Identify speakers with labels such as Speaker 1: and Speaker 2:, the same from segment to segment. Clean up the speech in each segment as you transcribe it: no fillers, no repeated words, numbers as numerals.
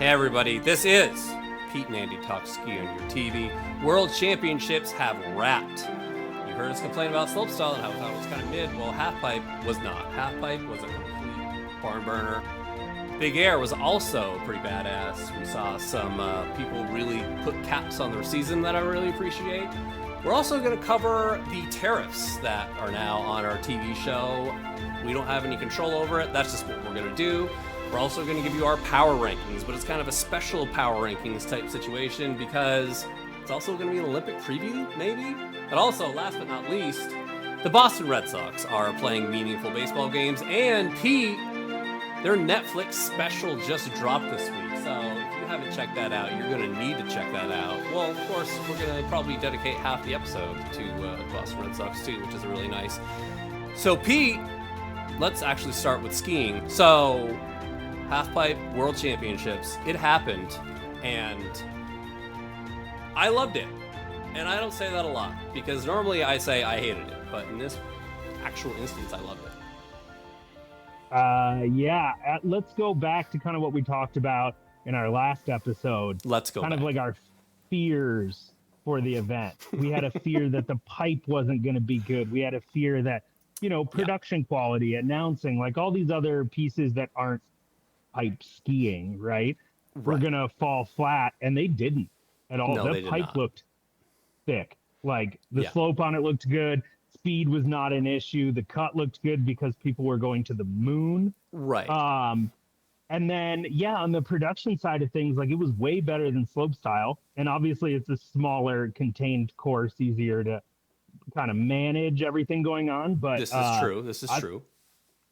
Speaker 1: everybody, this is Pete and Andy Talk Ski on your TV. World Championships have wrapped. You heard us complain about slopestyle and how we thought it was kind of mid. Well, halfpipe was not. Halfpipe was a complete barn burner. Big air was also pretty badass. We saw some people really put caps on their season that I really appreciate. We're also going to cover the tariffs that are now on our TV show. We don't have any control over it. That's just what we're going to do. We're also going to give you our power rankings, but it's kind of a special power rankings type situation because it's also going to be an Olympic preview, maybe? And also, last but not least, the Boston Red Sox are playing meaningful baseball games, and Pete, their Netflix special just dropped this week. So if you haven't checked that out, you're going to need to check that out. Well, of course, we're going to probably dedicate half the episode to Boston Red Sox too, which is really nice. So Pete, let's actually start with skiing. So Halfpipe World Championships, it happened, and I loved it. And I don't say that a lot, because normally I say I hated it, but in this actual instance, I loved it.
Speaker 2: Let's go back to kind of what we talked about in our last episode.
Speaker 1: Let's go
Speaker 2: kind
Speaker 1: back.
Speaker 2: of like our fears for the event. We had a fear that the pipe wasn't going to be good. We had a fear that, production quality, announcing, like all these other pieces that aren't pipe skiing, right? We're going to fall flat, and they didn't at all.
Speaker 1: No,
Speaker 2: the pipe looked thick. Like the slope on it looked good. Speed was not an issue. The cut looked good because people were going to the moon.
Speaker 1: Right.
Speaker 2: And then, on the production side of things, like it was way better than slopestyle. And obviously it's a smaller contained course, easier to kind of manage everything going on. But
Speaker 1: this is true. This is true.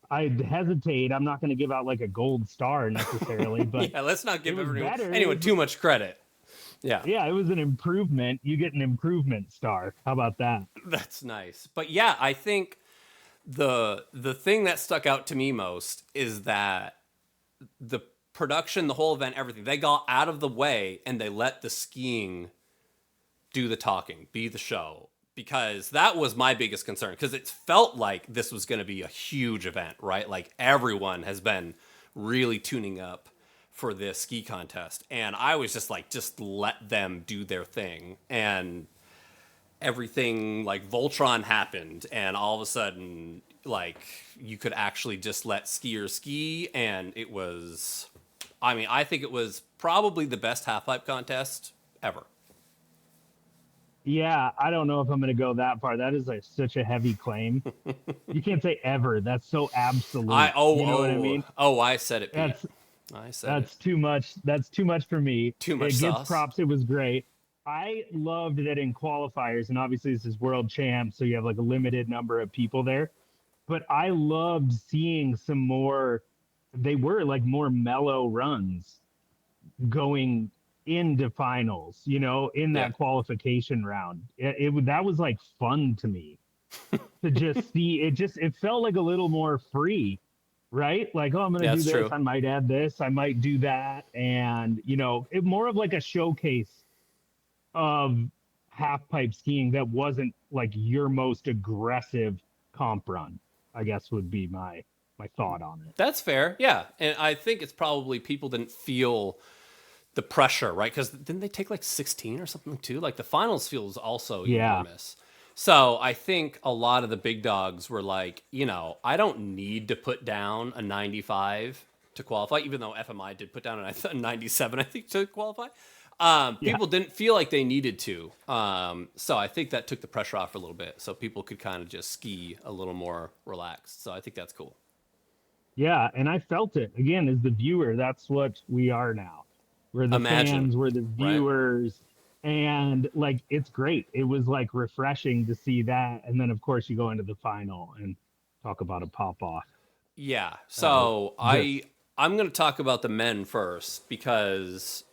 Speaker 2: I'd hesitate. I'm not going to give out like a gold star necessarily, but
Speaker 1: let's not give anyone too much credit. Yeah,
Speaker 2: it was an improvement. You get an improvement star. How about that?
Speaker 1: That's nice. But I think the thing that stuck out to me most is that the production, the whole event, everything, they got out of the way and they let the skiing do the talking, be the show. Because that was my biggest concern, because it felt like this was going to be a huge event, right? Like everyone has been really tuning up for this ski contest. And I was just like, just let them do their thing. And everything, like Voltron happened. And all of a sudden, like you could actually just let skiers ski. And it was, I think it was probably the best halfpipe contest ever.
Speaker 2: Yeah, I don't know if I'm going to go that far. That is such a heavy claim. You can't say ever. That's so absolute. You know what I mean?
Speaker 1: Oh, I said it, Pete.
Speaker 2: That's too much. That's too much for me.
Speaker 1: Too much
Speaker 2: sauce.
Speaker 1: It
Speaker 2: gets props. It was great. I loved that in qualifiers, and obviously this is world champs, so you have like a limited number of people there. But I loved seeing some more. They were like more mellow runs going into finals, in that qualification round. That was like fun to me to just see it. It felt like a little more free, right? Like, I'm going to do this. True. I might add this. I might do that. And, it more of like a showcase of half pipe skiing that wasn't like your most aggressive comp run, I guess would be my thought on it.
Speaker 1: That's fair. Yeah. And I think it's probably people didn't feel the pressure, right? Because didn't they take like 16 or something too? Like the finals feels also enormous. So I think a lot of the big dogs were like, I don't need to put down a 95 to qualify, even though FMI did put down a 97, I think, to qualify. People didn't feel like they needed to. So I think that took the pressure off a little bit, so people could kind of just ski a little more relaxed. So I think that's cool.
Speaker 2: Yeah, and I felt it. Again, as the viewer, that's what we are now. We're the fans, we're the viewers, right? And like it's great. It was like refreshing to see that, and then of course you go into the final and talk about a pop off.
Speaker 1: Yeah. So I'm going to talk about the men first because.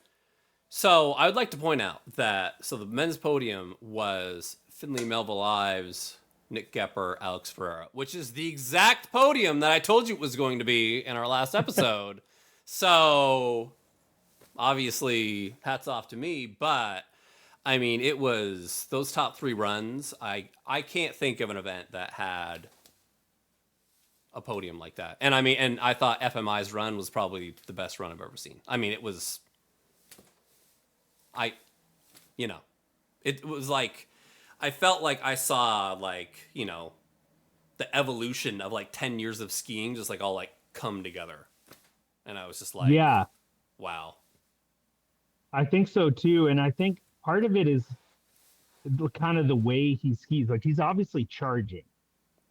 Speaker 1: So I would like to point out that the men's podium was Finley, Melville, Ives, Nick Goepper, Alex Ferreira, which is the exact podium that I told you it was going to be in our last episode. So. Obviously, hats off to me, but it was those top three runs. I can't think of an event that had a podium like that. And I thought FMI's run was probably the best run I've ever seen. It was I, you know, it was like, I felt like I saw like, you know, the evolution of like 10 years of skiing just like all like come together. And I was just like,
Speaker 2: Yeah,
Speaker 1: wow.
Speaker 2: I think so too. And I think part of it is kind of the way he skis. Like he's obviously charging.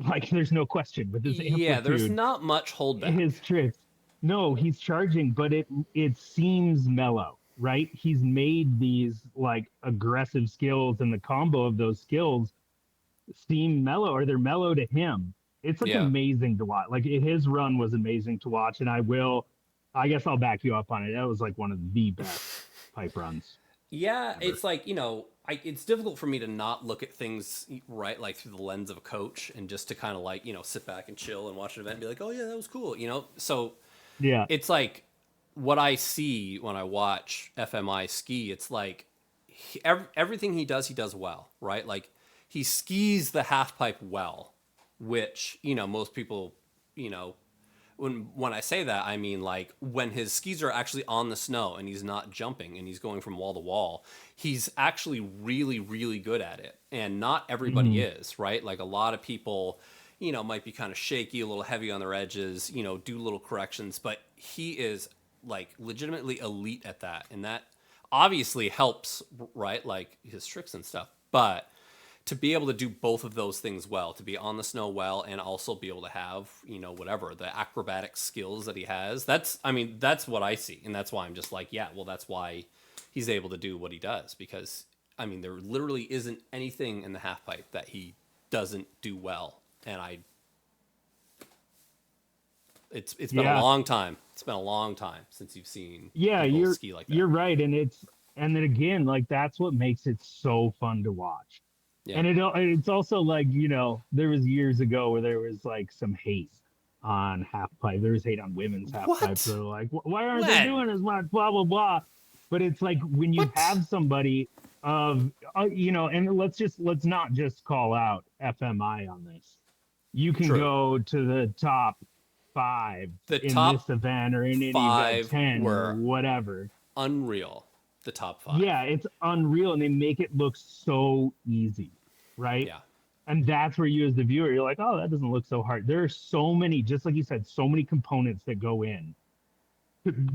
Speaker 2: Like there's no question with his
Speaker 1: Yeah, there's
Speaker 2: amplitude,
Speaker 1: not much holdback.
Speaker 2: his tricks. No, he's charging, but it seems mellow, right? He's made these like aggressive skills, and the combo of those skills seem mellow, or they're mellow to him. It's like
Speaker 1: Yeah.
Speaker 2: amazing to watch. Like his run was amazing to watch, and I guess I'll back you up on it. That was like one of the best pipe runs
Speaker 1: Yeah,
Speaker 2: ever.
Speaker 1: it's like, you know, it's difficult for me to not look at things right like through the lens of a coach and just to kind of like, you know, sit back and chill and watch an event and be like, oh yeah, that was cool, you know? So
Speaker 2: Yeah,
Speaker 1: it's like what I see when I watch FMI ski, it's like everything he does well, right? Like he skis the half pipe well, which, you know, most people, you know, when I say that, I mean like when his skis are actually on the snow and he's not jumping and he's going from wall to wall, he's actually really, really good at it. And not everybody
Speaker 2: mhm.
Speaker 1: is, right? Like a lot of people, you know, might be kind of shaky, a little heavy on their edges, you know, do little corrections, but he is like legitimately elite at that. And that obviously helps, right? Like his tricks and stuff. But to be able to do both of those things well, to be on the snow well, and also be able to have, you know, whatever the acrobatic skills that he has, that's, I mean, that's what I see. And that's why I'm just like, yeah, well, that's why he's able to do what he does. Because, I mean, there literally isn't anything in the half pipe that he doesn't do well. And it's been a
Speaker 2: Yeah,
Speaker 1: long time. It's been a long time since you've seen
Speaker 2: yeah,
Speaker 1: people ski like that.
Speaker 2: you're right, and and then again, like that's what makes it so fun to watch.
Speaker 1: Yeah.
Speaker 2: And it's also like, there was years ago where there was like some hate on half pipe. There was hate on women's half pipe.
Speaker 1: What?
Speaker 2: They're like, why aren't they
Speaker 1: When?
Speaker 2: doing as much? Blah blah blah. But it's like when you
Speaker 1: What?
Speaker 2: have somebody and let's not just call out FMI on this. You can
Speaker 1: True.
Speaker 2: go to the top five
Speaker 1: The
Speaker 2: in this
Speaker 1: top
Speaker 2: event or in any event,
Speaker 1: five
Speaker 2: 10 or
Speaker 1: were
Speaker 2: whatever.
Speaker 1: unreal. The top five.
Speaker 2: Yeah, it's unreal, and they make it look so easy, right?
Speaker 1: Yeah.
Speaker 2: And that's where you, as the viewer, you're like, oh, that doesn't look so hard. There are so many, just like you said, so many components that go in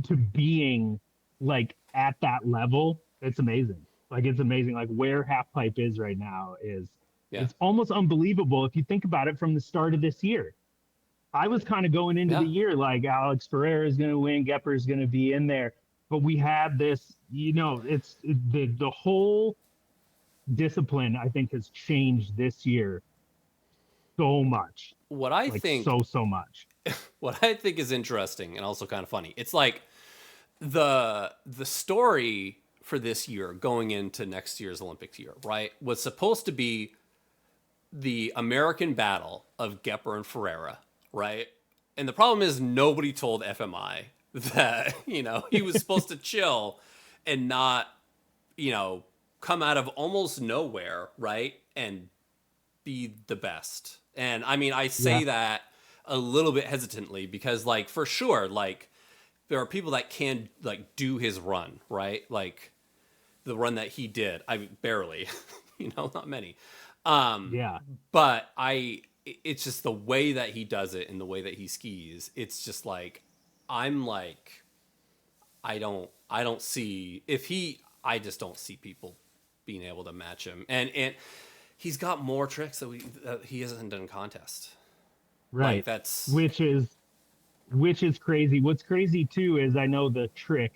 Speaker 2: to being like at that level. It's amazing. Like it's amazing. Like where half pipe is right now is
Speaker 1: Yeah.
Speaker 2: it's almost unbelievable if you think about it from the start of this year. I was kind of going into the
Speaker 1: Yeah.
Speaker 2: year like Alex Ferreira is going to win, Goepper is going to be in there, but we had this, the whole discipline I think has changed this year so much,
Speaker 1: What I
Speaker 2: like
Speaker 1: think
Speaker 2: so much.
Speaker 1: what I think is interesting and also kind of funny. It's like the story for this year going into next year's Olympics year, right? Was supposed to be the American battle of Goepper and Ferreira, right? And the problem is nobody told FMI that, you know, he was supposed to chill and not, you know, come out of almost nowhere, right? And be the best. And I mean, I
Speaker 2: Yeah,
Speaker 1: say that a little bit hesitantly because like for sure, like there are people that can like do his run, right? Like the run that he did. I barely, you know, not many. Um,
Speaker 2: yeah,
Speaker 1: but it's just the way that he does it and the way that he skis. It's just like, I'm like, I don't see if I just don't see people being able to match him. And he's got more tricks that he hasn't done in contest. Like
Speaker 2: right.
Speaker 1: that's,
Speaker 2: Which is crazy. What's crazy too is I know the trick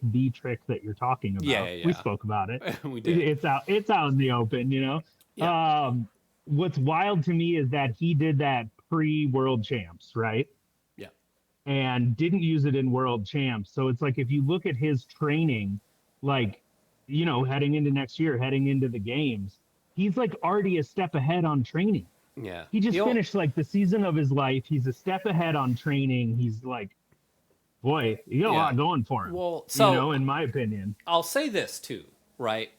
Speaker 2: that you're talking
Speaker 1: yeah,
Speaker 2: about. We
Speaker 1: yeah,
Speaker 2: spoke about it.
Speaker 1: yeah. We did.
Speaker 2: It's out in the open.
Speaker 1: Yeah.
Speaker 2: What's wild to me is that he did that pre-world champs, right?
Speaker 1: Yeah.
Speaker 2: And didn't use it in world champs. So it's like if you look at his training, like, heading into next year, heading into the games, he's like already a step ahead on training.
Speaker 1: Yeah.
Speaker 2: He just
Speaker 1: He'll,
Speaker 2: finished like the season of his life. He's a step ahead on training. He's like, boy, you got a
Speaker 1: yeah.
Speaker 2: lot going for him,
Speaker 1: Well, so
Speaker 2: in my opinion.
Speaker 1: I'll say this too, right?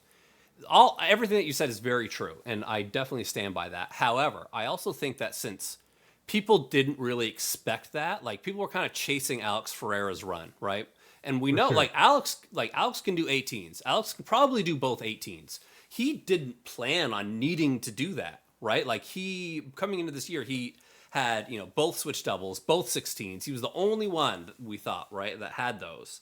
Speaker 1: All everything that you said is very true, and I definitely stand by that. However, I also think that since people didn't really expect that, like people were kind of chasing Alex Ferreira's run, right? And we
Speaker 2: For
Speaker 1: know,
Speaker 2: sure.
Speaker 1: Alex can do 18s. Alex can probably do both 18s. He didn't plan on needing to do that, right? Like he coming into this year, he had both switch doubles, both 16s. He was the only one that we thought, right, that had those.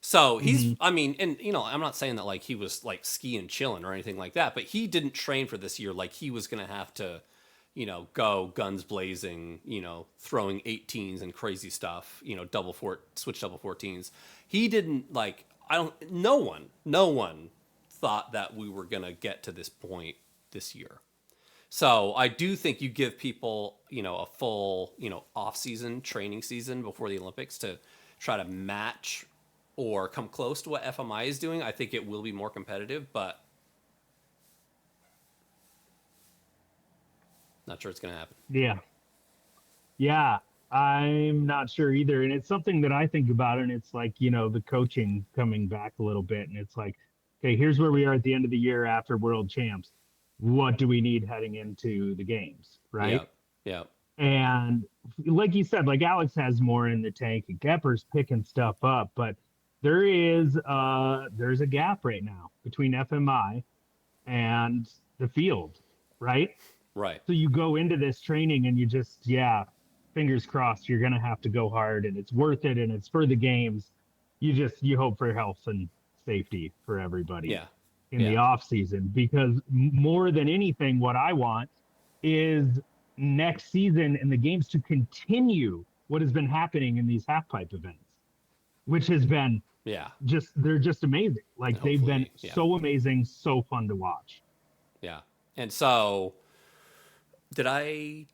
Speaker 1: So
Speaker 2: Hmm.
Speaker 1: I mean, and I'm not saying that like he was like skiing chilling or anything like that, but he didn't train for this year like he was gonna have to, go guns blazing, throwing 18s and crazy stuff, switch double 14s. He didn't like. I don't. No one thought that we were gonna get to this point this year. So I do think you give people, a full, off-season training season before the Olympics to try to match or come close to what FMI is doing. I think it will be more competitive, but not sure it's going to happen.
Speaker 2: Yeah. Yeah. I'm not sure either. And it's something that I think about. And it's like, the coaching coming back a little bit. And it's like, okay, here's where we are at the end of the year after world champs. What do we need heading into the games?
Speaker 1: Yeah,
Speaker 2: Right.
Speaker 1: yeah,
Speaker 2: And like you said, like Alex has more in the tank and Goepper's picking stuff up, but there's a gap right now between FMI and the field, right?
Speaker 1: right.
Speaker 2: So you go into this training and you just, yeah, fingers crossed, you're gonna have to go hard and it's worth it and it's for the games. You hope for health and safety for everybody
Speaker 1: Yeah,
Speaker 2: in the
Speaker 1: yeah,
Speaker 2: off season because more than anything, what I want is next season and the games to continue what has been happening in these half pipe events, which has been
Speaker 1: yeah.
Speaker 2: they're just amazing.
Speaker 1: And
Speaker 2: Like they've been
Speaker 1: hopefully, yeah,
Speaker 2: so amazing, so fun to watch.
Speaker 1: yeah. And so, did I?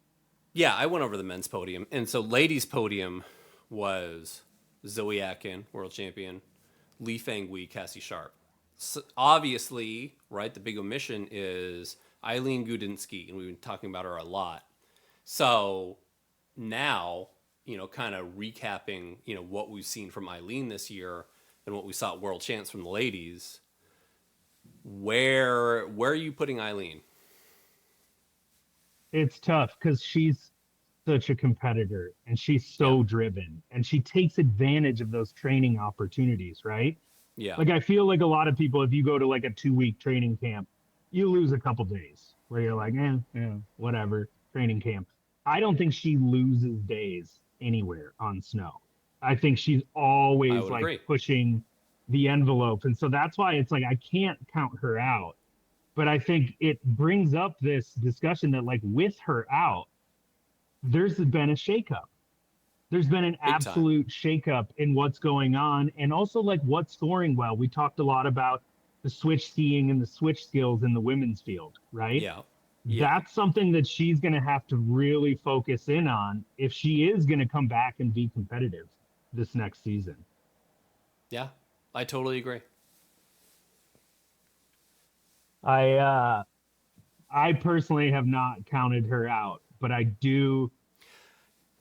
Speaker 1: Yeah, I went over the men's podium. And so, ladies' podium was Zoe Atkin, world champion, Lee Fanghui, Cassie Sharpe. So obviously, right, the big omission is Eileen Gu didn't ski, and we've been talking about her a lot. So now, kind of recapping, what we've seen from Eileen this year and what we saw at World Champs from the ladies. Where are you putting Eileen?
Speaker 2: It's tough because she's such a competitor and she's
Speaker 1: Yeah,
Speaker 2: so driven and she takes advantage of those training opportunities, right?
Speaker 1: yeah,
Speaker 2: Like I feel like a lot of people, if you go to like a 2 week training camp, you lose a couple days where you're like, yeah, whatever, training camp. I don't think she loses days anywhere on snow. I think she's
Speaker 1: I
Speaker 2: always
Speaker 1: would
Speaker 2: like
Speaker 1: agree.
Speaker 2: pushing the envelope. And so that's why it's like I can't count her out. But I think it brings up this discussion that like with her out, there's been a shakeup. There's been an
Speaker 1: Big time.
Speaker 2: absolute shakeup in what's going on and also like what's scoring well. We talked a lot about the switch skiing and the switch skills in the women's field, right?
Speaker 1: Yeah, yeah,
Speaker 2: That's something that she's going to have to really focus in on if she is going to come back and be competitive this next season.
Speaker 1: yeah. I totally agree.
Speaker 2: I uh I personally have not counted her out, but I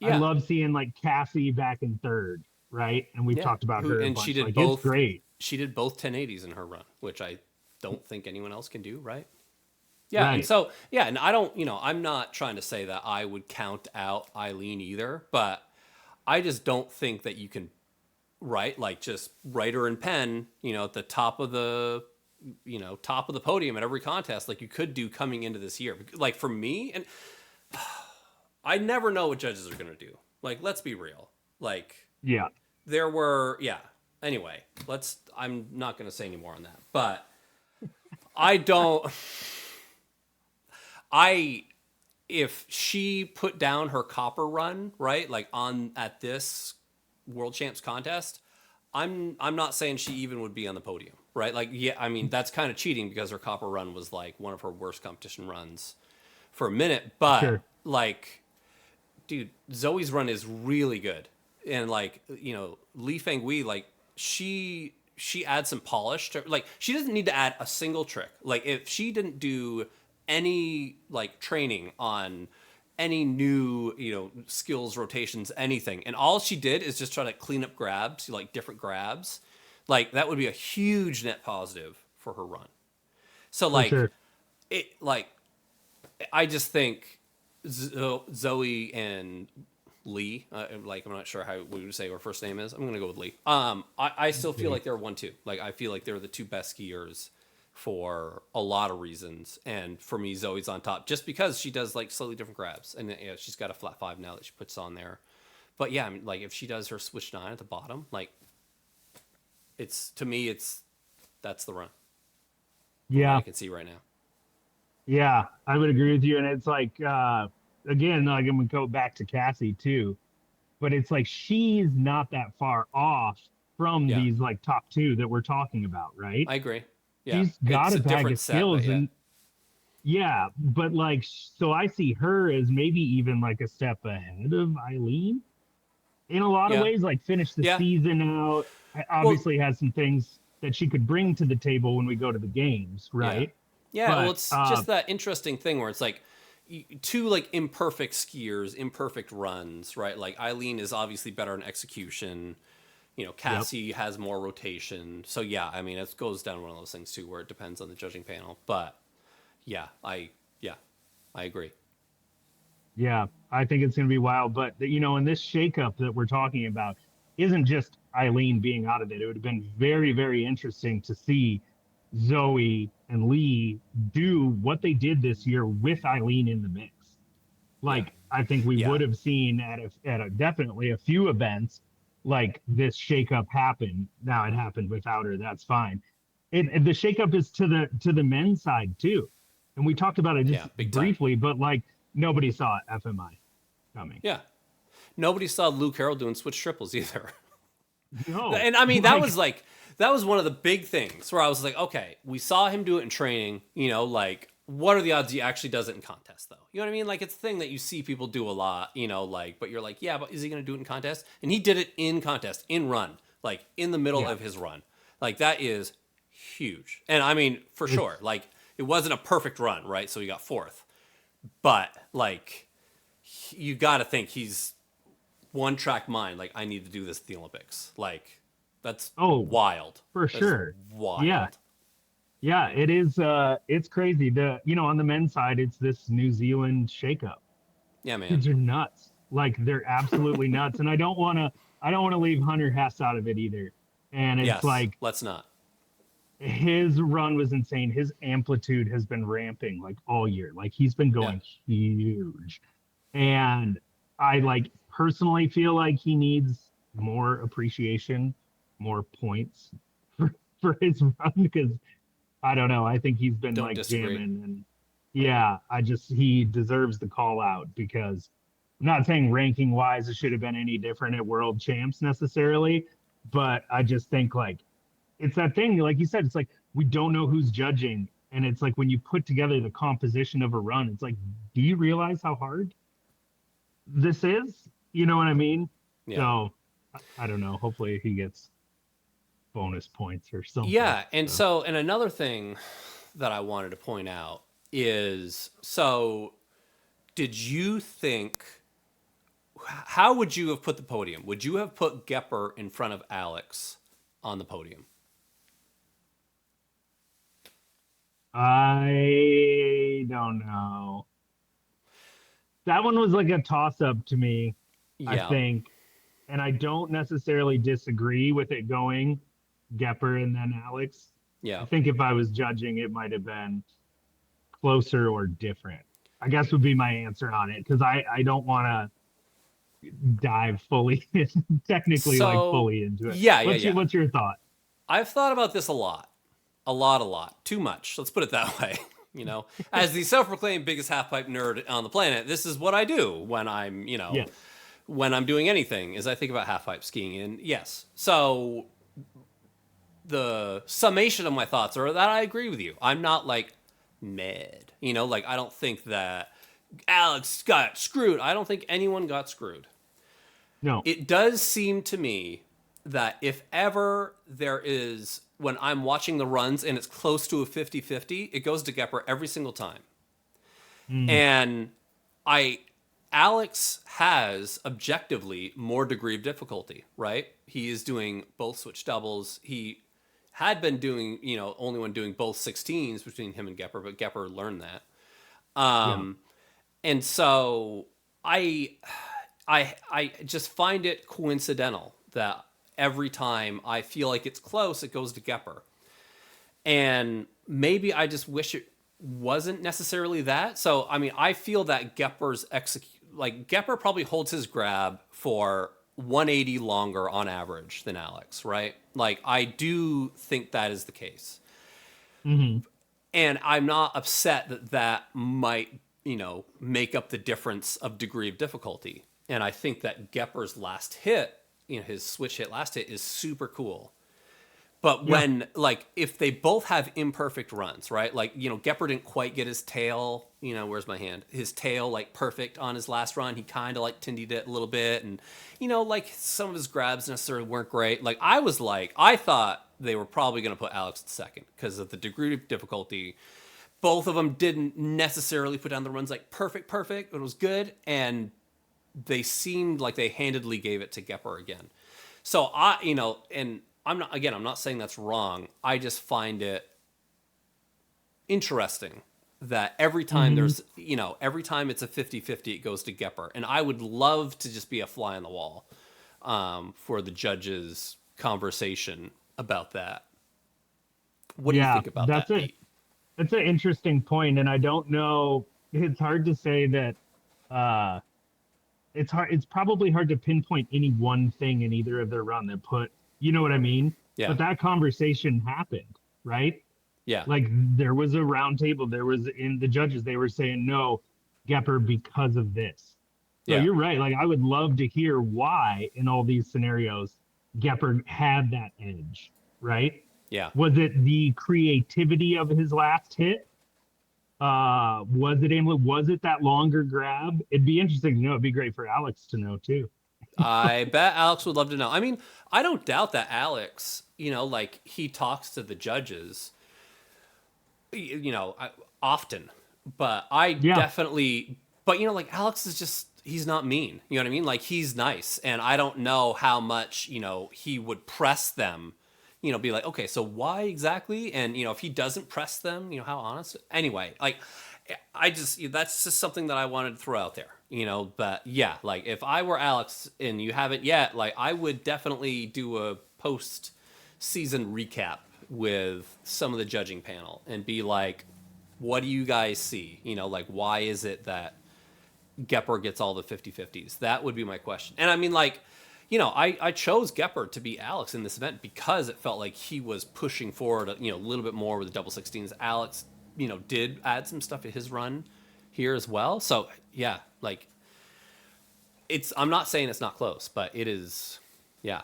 Speaker 1: Yeah,
Speaker 2: love seeing like Cassie back in third, right? And we've
Speaker 1: yeah.
Speaker 2: talked about
Speaker 1: Who
Speaker 2: her a
Speaker 1: and she
Speaker 2: bunch.
Speaker 1: did
Speaker 2: Like it's
Speaker 1: both.
Speaker 2: great.
Speaker 1: She did both 1080s in her run, which I don't think anyone else can do. Right? Yeah, and
Speaker 2: Right.
Speaker 1: so yeah, and I don't, I'm not trying to say that I would count out Eileen either, but I just don't think that you can write like just write her in pen, at the top of the podium at every contest, like you could do coming into this year. Like for me, and I never know what judges are gonna do. Like, let's be real. Like
Speaker 2: Yeah.
Speaker 1: there were, yeah. Anyway, I'm not gonna say any more on that, but I don't. I if she put down her copper run, right, like on at this world champs contest, I'm not saying she even would be on the podium, right? Like, yeah, I mean that's kind of cheating because her copper run was like one of her worst competition runs for a minute, but
Speaker 2: Sure.
Speaker 1: like, dude, Zoe's run is really good, and like, Li Fenghui, like she adds some polish to, like, she doesn't need to add a single trick. Like if she didn't do any like training on any new skills, rotations, anything, and all she did is just try to clean up grabs, like different grabs, like that would be a huge net positive for her run. So
Speaker 2: For
Speaker 1: like
Speaker 2: sure.
Speaker 1: I just think Zoe and Lee. Like, I'm not sure how we would say her first name is. I'm going to go with Lee. I still feel like they're 1-2. Like, I feel like they're the two best skiers for a lot of reasons. And for me, Zoe's on top just because she does like slightly different grabs. And she's got a flat 5 now that she puts on there. But yeah, I mean, like if she does her switch 9 at the bottom, like to me, that's the run.
Speaker 2: Yeah.
Speaker 1: I can see right now.
Speaker 2: Yeah, I would agree with you. And it's like, again, like I'm going to go back to Cassie too, but it's like she's not that far off from these like top 2 that we're talking about, right?
Speaker 1: I agree. Yeah.
Speaker 2: She's got a bag of skills.
Speaker 1: Set,
Speaker 2: and yeah, but like, so I see her as maybe even like a step ahead of Eileen in a lot of ways, like finish the season out. Obviously has some things that she could bring to the table when we go to the games, right?
Speaker 1: Yeah, well, it's just that interesting thing where it's like 2 like imperfect skiers, imperfect runs, right? Like Eileen is obviously better in execution. You know, Cassie has more rotation. So yeah, I mean, it goes down one of those things too, where it depends on the judging panel. But yeah, I agree.
Speaker 2: Yeah, I think it's going to be wild. But you know, in this shakeup that we're talking about, isn't just Eileen being out of it. It would have been very, very interesting to see Zoe and Lee do what they did this year with Eileen in the mix. Like, I think we would have seen at definitely a few events like this shakeup happen. Now it happened without her. That's fine. And the shakeup is to the men's side too. And we talked about it just briefly, but like nobody saw FMI coming.
Speaker 1: Yeah. Nobody saw Luke Harrold doing switch triples either.
Speaker 2: No.
Speaker 1: And I mean, that was one of the big things where I was like, okay, we saw him do it in training, you know, like what are the odds he actually does it in contest though? You know what I mean? Like it's a thing that you see people do a lot, you know, like, but you're like, yeah, but is he going to do it in contest? And he did it in contest, in run, like in the middle of his run. Like that is huge. And I mean, for sure, like it wasn't a perfect run, right? So he got 4th, but like you got to think he's one track mind. Like I need to do this at the Olympics. Like that's wild.
Speaker 2: For sure.
Speaker 1: Wild.
Speaker 2: Yeah, it is. It's crazy. On the men's side, it's this New Zealand shakeup.
Speaker 1: Yeah, man.
Speaker 2: Kids are nuts. Like they're absolutely nuts. And I don't want to leave Hunter Hess out of it either. And it's like,
Speaker 1: let's not.
Speaker 2: His run was insane. His amplitude has been ramping like all year. Like he's been going huge. And I like personally feel like he needs more appreciation, more points for his run because I don't know. I think he's been jamming and he deserves the call out because I'm not saying ranking wise it should have been any different at World Champs necessarily, but I just think like it's that thing, like you said, it's like we don't know who's judging. And it's like when you put together the composition of a run, it's like, do you realize how hard this is? You know what I mean? Yeah. So I don't know. Hopefully he gets bonus points or something.
Speaker 1: Yeah. And so another thing that I wanted to point out is, so did you think, how would you have put the podium? Would you have put Goepper in front of Alex on the podium?
Speaker 2: I don't know. That one was like a toss-up to me, I think. And I don't necessarily disagree with it going Goepper and then Alex.
Speaker 1: Yeah.
Speaker 2: I think if I was judging, it might have been closer or different, I guess would be my answer on it. Because I don't want to dive fully, technically fully into it.
Speaker 1: Yeah.
Speaker 2: What's your thought?
Speaker 1: I've thought about this a lot. A lot. Too much. Let's put it that way. You know, as the self-proclaimed biggest half-pipe nerd on the planet, this is what I do when I'm, when I'm doing anything, is I think about half-pipe skiing. And yes, so the summation of my thoughts are that I agree with you. I'm not like mad. Like I don't think that Alex got screwed. I don't think anyone got screwed.
Speaker 2: No.
Speaker 1: It does seem to me that if ever there is, when I'm watching the runs and it's close to a 50-50, it goes to Goepper every single time. And Alex has objectively more degree of difficulty, right? He is doing both switch doubles. He had been doing, only one doing both 16s between him and Goepper, but Goepper learned that. And so I I just find it coincidental that every time I feel like it's close, it goes to Goepper. And maybe I just wish it wasn't necessarily that. So, I mean, I feel that Goepper's Goepper probably holds his grab for 180 longer on average than Alex, right? Like, I do think that is the case.
Speaker 2: Mm-hmm.
Speaker 1: And I'm not upset that that might, make up the difference of degree of difficulty. And I think that Goepper's last hit, his switch hit last hit is super cool. But when, if they both have imperfect runs, right? Goepper didn't quite get his tail, where's my hand? His tail, perfect on his last run. He kind of, tindied it a little bit. And, some of his grabs necessarily weren't great. I thought they were probably going to put Alex at second because of the degree of difficulty. Both of them didn't necessarily put down the runs perfect, but it was good. And they seemed like they handedly gave it to Goepper again. So, and I'm not saying that's wrong. I just find it interesting that every time there's, every time it's a 50-50, it goes to Goepper. And I would love to just be a fly on the wall for the judges' conversation about that. What do you think about that, Pete?
Speaker 2: That's an interesting point, and I don't know. It's hard to say that. It's probably hard to pinpoint any one thing in either of their run that put. You know what I mean?
Speaker 1: Yeah.
Speaker 2: But that conversation happened, right?
Speaker 1: Yeah.
Speaker 2: There was a round table. There was in the judges. They were saying no, Goepper because of this. So you're right. I would love to hear why in all these scenarios Goepper had that edge, right?
Speaker 1: Yeah.
Speaker 2: Was it the creativity of his last hit? Was it that longer grab? It'd be interesting to know. It'd be great for Alex to know too.
Speaker 1: I bet Alex would love to know. I mean, I don't doubt that Alex, he talks to the judges, often. But I definitely, Alex is just, he's not mean. You know what I mean? He's nice. And I don't know how much, he would press them, be like, okay, so why exactly? And, if he doesn't press them, how honest? Anyway, that's just something that I wanted to throw out there, but yeah, if I were Alex and you haven't yet, I would definitely do a post season recap with some of the judging panel and be like, what do you guys see? Why is it that Goepper gets all the 50-50s? That would be my question. And I mean, I chose Goepper to beat Alex in this event because it felt like he was pushing forward, a little bit more with the double 16s. Alex, did add some stuff to his run here as well. So yeah, I'm not saying it's not close, but it is, yeah.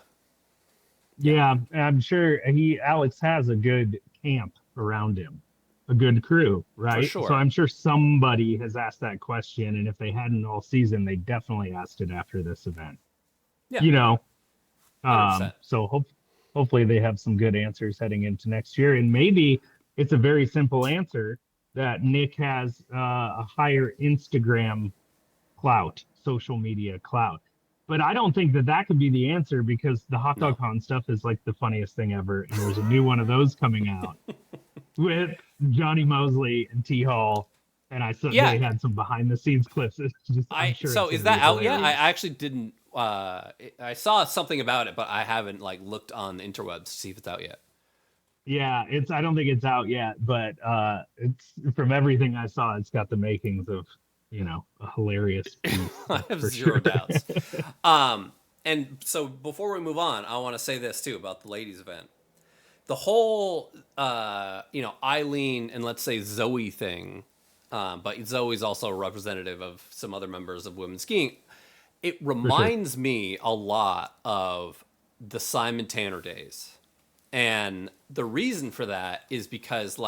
Speaker 2: Yeah, I'm sure Alex has a good camp around him, a good crew, right?
Speaker 1: For sure.
Speaker 2: So I'm sure somebody has asked that question, and if they hadn't all season, they definitely asked it after this event.
Speaker 1: Yeah. 100%.
Speaker 2: So hopefully they have some good answers heading into next year, and maybe it's a very simple answer that Nick has a higher Instagram clout, social media clout. But I don't think that could be the answer because the hot dog con stuff is the funniest thing ever. And there's a new one of those coming out with Johnny Mosley and T Hall. And I saw they had some behind the scenes clips. It's just,
Speaker 1: so is that out yet? I actually didn't. I saw something about it, but I haven't looked on the interwebs to see if it's out yet.
Speaker 2: Yeah, I don't think it's out yet, but it's from everything I saw, it's got the makings of a hilarious piece.
Speaker 1: I have zero doubts. And so before we move on, I want to say this too about the ladies event. The whole, Eileen and let's say Zoe thing, but Zoe's also a representative of some other members of women's skiing. It reminds me a lot of the Simon Tanner days. And the reason for that is because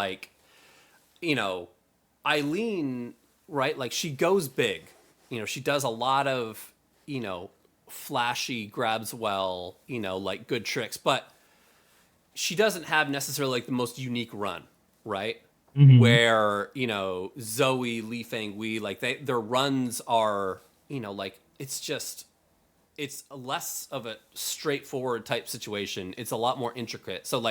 Speaker 1: Eileen, right? She goes big, she does a lot of, flashy grabs well, good tricks, but she doesn't have necessarily the most unique run, right? Mm-hmm. Where, Zoe, Li Fanghui, their runs are, it's less of a straightforward type situation. It's a lot more intricate. So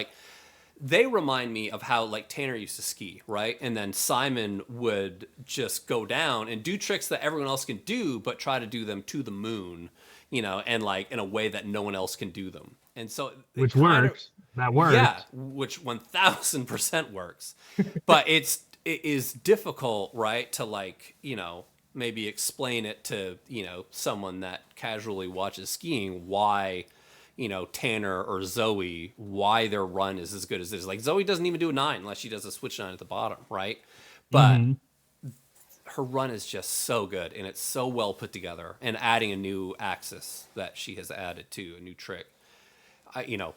Speaker 1: they remind me of how like Tanner used to ski, right? And then Simon would just go down and do tricks that everyone else can do, but try to do them to the moon, and like in a way that no one else can do them. And so
Speaker 2: Which works. That works.
Speaker 1: Yeah, which 1000% works. But it is difficult, right, to like, maybe explain it to, someone that casually watches skiing why, Tanner or Zoe, why their run is as good as it is. Like Zoe doesn't even do a 9 unless she does a switch 9 at the bottom, right? But her run is just so good and it's so well put together, and adding a new axis that she has added to a new trick.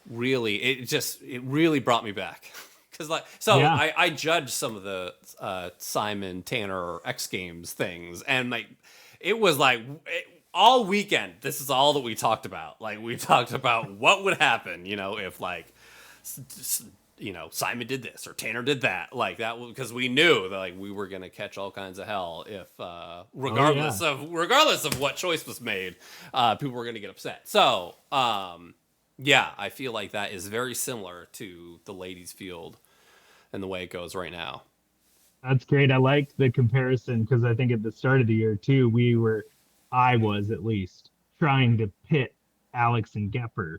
Speaker 1: Really, it really brought me back. Because I judged some of the Simon Tanner X Games things, and like it was like all weekend. This is all that we talked about. Like we talked about what would happen, if like Simon did this or Tanner did that, like that, because we knew that like we were gonna catch all kinds of hell if regardless of what choice was made, people were gonna get upset. So yeah, I feel like that is very similar to the ladies' field and the way it goes right now.
Speaker 2: That's great. I like the comparison because I think at the start of the year too, I was at least trying to pit Alex and Goepper,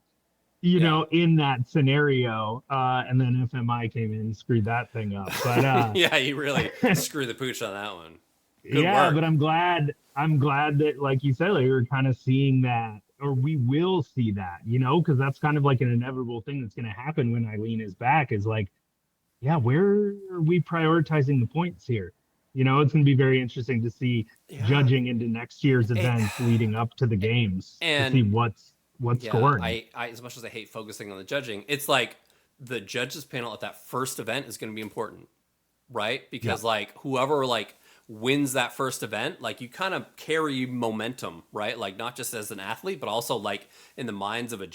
Speaker 2: in that scenario. And then FMI came in and screwed that thing up. But
Speaker 1: yeah, you really screwed the pooch on that one. Good work.
Speaker 2: But I'm glad that, like you said, like, we're kind of seeing that, or we will see that, because that's kind of like an inevitable thing that's going to happen when Eileen is back, is like, yeah, where are we prioritizing the points here? It's going to be very interesting to see judging into next year's events leading up to the games,
Speaker 1: and
Speaker 2: to see what's scoring.
Speaker 1: I as much as I hate focusing on the judging, it's like the judges panel at that first event is going to be important, right? Because like whoever like wins that first event, like you kind of carry momentum, right? Like not just as an athlete, but also like in the minds of a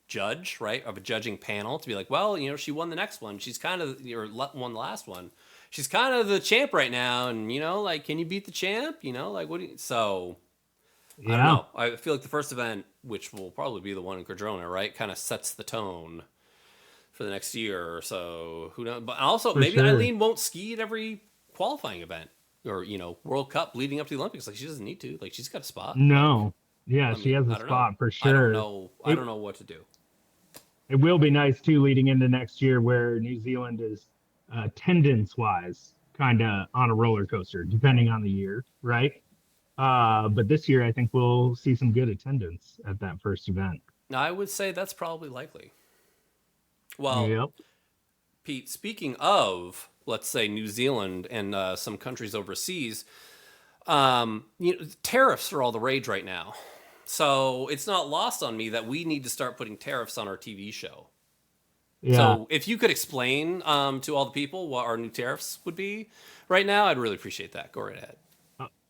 Speaker 1: judge, right? Of a judging panel, to be like, well, she won the next one. She's kind of, or won the last one. She's kind of the champ right now. And, like, can you beat the champ? Like, what do you, so I don't know. I feel like the first event, which will probably be the one in Cardrona, right? Kind of sets the tone for the next year or so. Who knows? But also maybe Eileen won't ski at every qualifying event or, World Cup leading up to the Olympics. Like she doesn't need to, like she's got a spot.
Speaker 2: No. Yeah, she has a spot for sure.
Speaker 1: I don't know what to do.
Speaker 2: It will be nice too leading into next year, where New Zealand is attendance wise kind of on a roller coaster depending on the year, right? But this year I think we'll see some good attendance at that first event.
Speaker 1: I would say that's probably likely. Well, Pete, speaking of, let's say, New Zealand and some countries overseas, tariffs are all the rage right now. So it's not lost on me that we need to start putting tariffs on our TV show. Yeah. So if you could explain to all the people what our new tariffs would be right now, I'd really appreciate that. Go right ahead.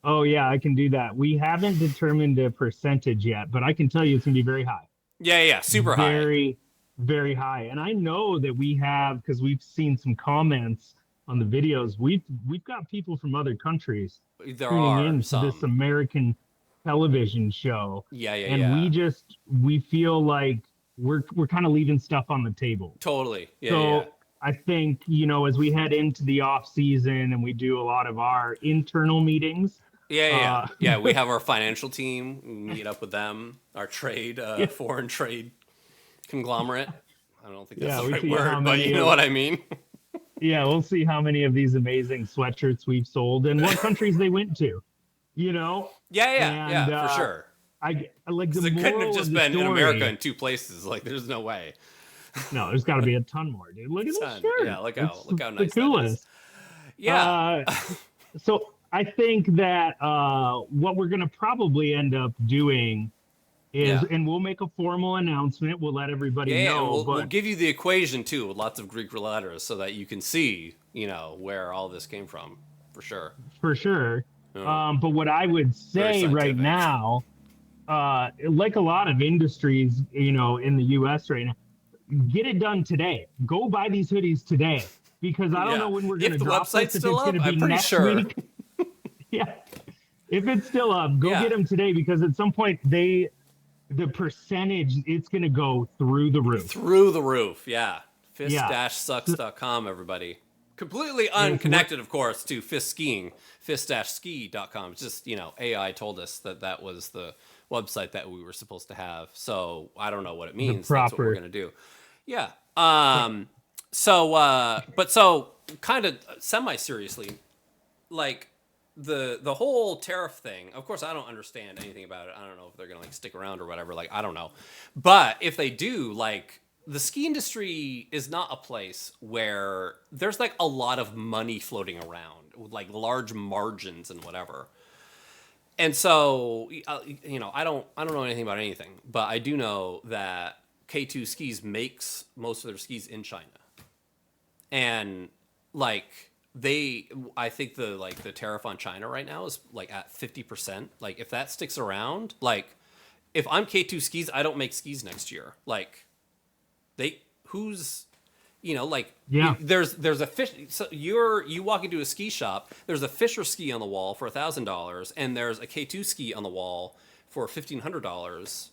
Speaker 2: Oh, yeah, I can do that. We haven't determined a percentage yet, but I can tell you it's going to be very high.
Speaker 1: Yeah, super high.
Speaker 2: Very, very high. And I know that we have, because we've seen some comments on the videos, we've got people from other countries tuning into this American television show. And we feel like we're kind of leaving stuff on the table.
Speaker 1: Totally.
Speaker 2: I think, as we head into the off season and we do a lot of our internal meetings.
Speaker 1: We have our financial team. We meet up with them, our trade, foreign trade conglomerate. I don't think that's the right word, but you know what I mean.
Speaker 2: Yeah, we'll see how many of these amazing sweatshirts we've sold and what countries they went to.
Speaker 1: For sure.
Speaker 2: I like
Speaker 1: the it couldn't have just been in America in 2 places. Like, there's no way.
Speaker 2: No, there's got to be a ton more, dude. Look at this shirt.
Speaker 1: Yeah, look how nice
Speaker 2: the coolest.
Speaker 1: That is. Yeah.
Speaker 2: So I think that what we're going to probably end up doing is, and we'll make a formal announcement. We'll let everybody know.
Speaker 1: We'll give you the equation too, with lots of Greek letters, so that you can see, where all this came from, for sure.
Speaker 2: For sure. But what I would say right now, like a lot of industries, in the U.S. right now, get it done today. Go buy these hoodies today, because I don't know when we're going to drop this. If it's going to be next week. Yeah. If it's still up, go get them today, because at some point the percentage, it's going to go through the roof.
Speaker 1: Through the roof, yeah. FIS-sucks.com, everybody. Completely unconnected, of course, to FIS skiing. FIS-ski.com. It's just, AI told us that was the website that we were supposed to have. So I don't know what it means. That's what we're going to do. Yeah. So kind of semi-seriously, like the whole tariff thing, of course, I don't understand anything about it. I don't know if they're going to stick around or whatever. I don't know. But if they do, the ski industry is not a place where there's a lot of money floating around with large margins and whatever. And so, I don't know anything about anything, but I do know that K2 Skis makes most of their skis in China. And I think the tariff on China right now is at 50%. If that sticks around, if I'm K2 Skis, I don't make skis next year. There's a fish. So you walk into a ski shop. There's a Fisher ski on the wall for $1,000, and there's a K2 ski on the wall for $1,500.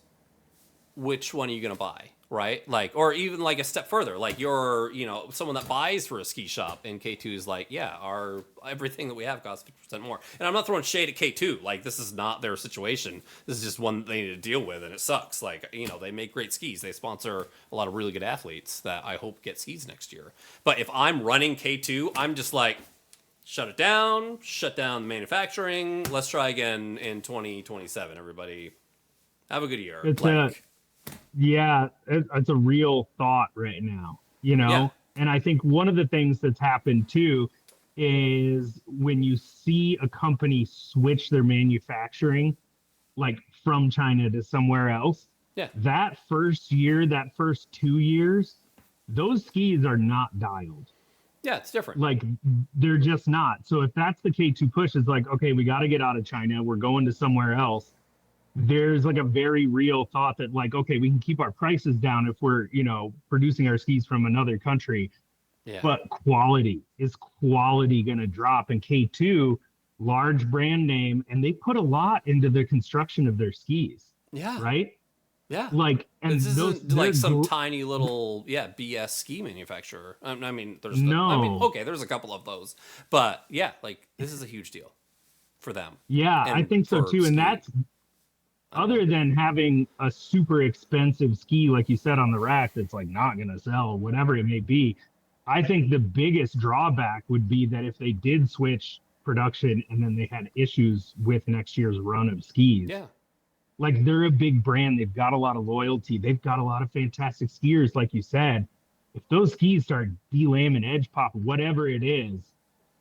Speaker 1: Which one are you gonna buy, right? Or even a step further, you're someone that buys for a ski shop, and K2 is our everything that we have costs 50% more. And I'm not throwing shade at K2. This is not their situation. This is just one they need to deal with, and it sucks. They make great skis. They sponsor a lot of really good athletes that I hope get skis next year. But if I'm running K2, I'm just shut it down, shut down the manufacturing. Let's try again in 2027. Everybody, have a good year.
Speaker 2: It's a real thought right now,
Speaker 1: Yeah.
Speaker 2: And I think one of the things that's happened too is when you see a company switch their manufacturing from China to somewhere else, that first year, that first 2 years, those skis are not dialed.
Speaker 1: Yeah, it's different.
Speaker 2: They're just not. So if that's the K2 push, is okay, we got to get out of China, we're going to somewhere else. There's a very real thought that okay, we can keep our prices down if we're, producing our skis from another country.
Speaker 1: Yeah.
Speaker 2: But quality going to drop? And K2, large brand name, and they put a lot into the construction of their skis.
Speaker 1: Yeah.
Speaker 2: Right?
Speaker 1: Yeah.
Speaker 2: And
Speaker 1: this isn't some tiny little BS ski manufacturer. I mean, there's there's a couple of those. But this is a huge deal for them.
Speaker 2: Yeah, I think so too. And that's other than having a super expensive ski, like you said, on the rack, that's not going to sell, whatever it may be. I think the biggest drawback would be that if they did switch production and then they had issues with next year's run of skis.
Speaker 1: Yeah.
Speaker 2: They're a big brand. They've got a lot of loyalty. They've got a lot of fantastic skiers, like you said. If those skis start delamming, edge pop, whatever it is,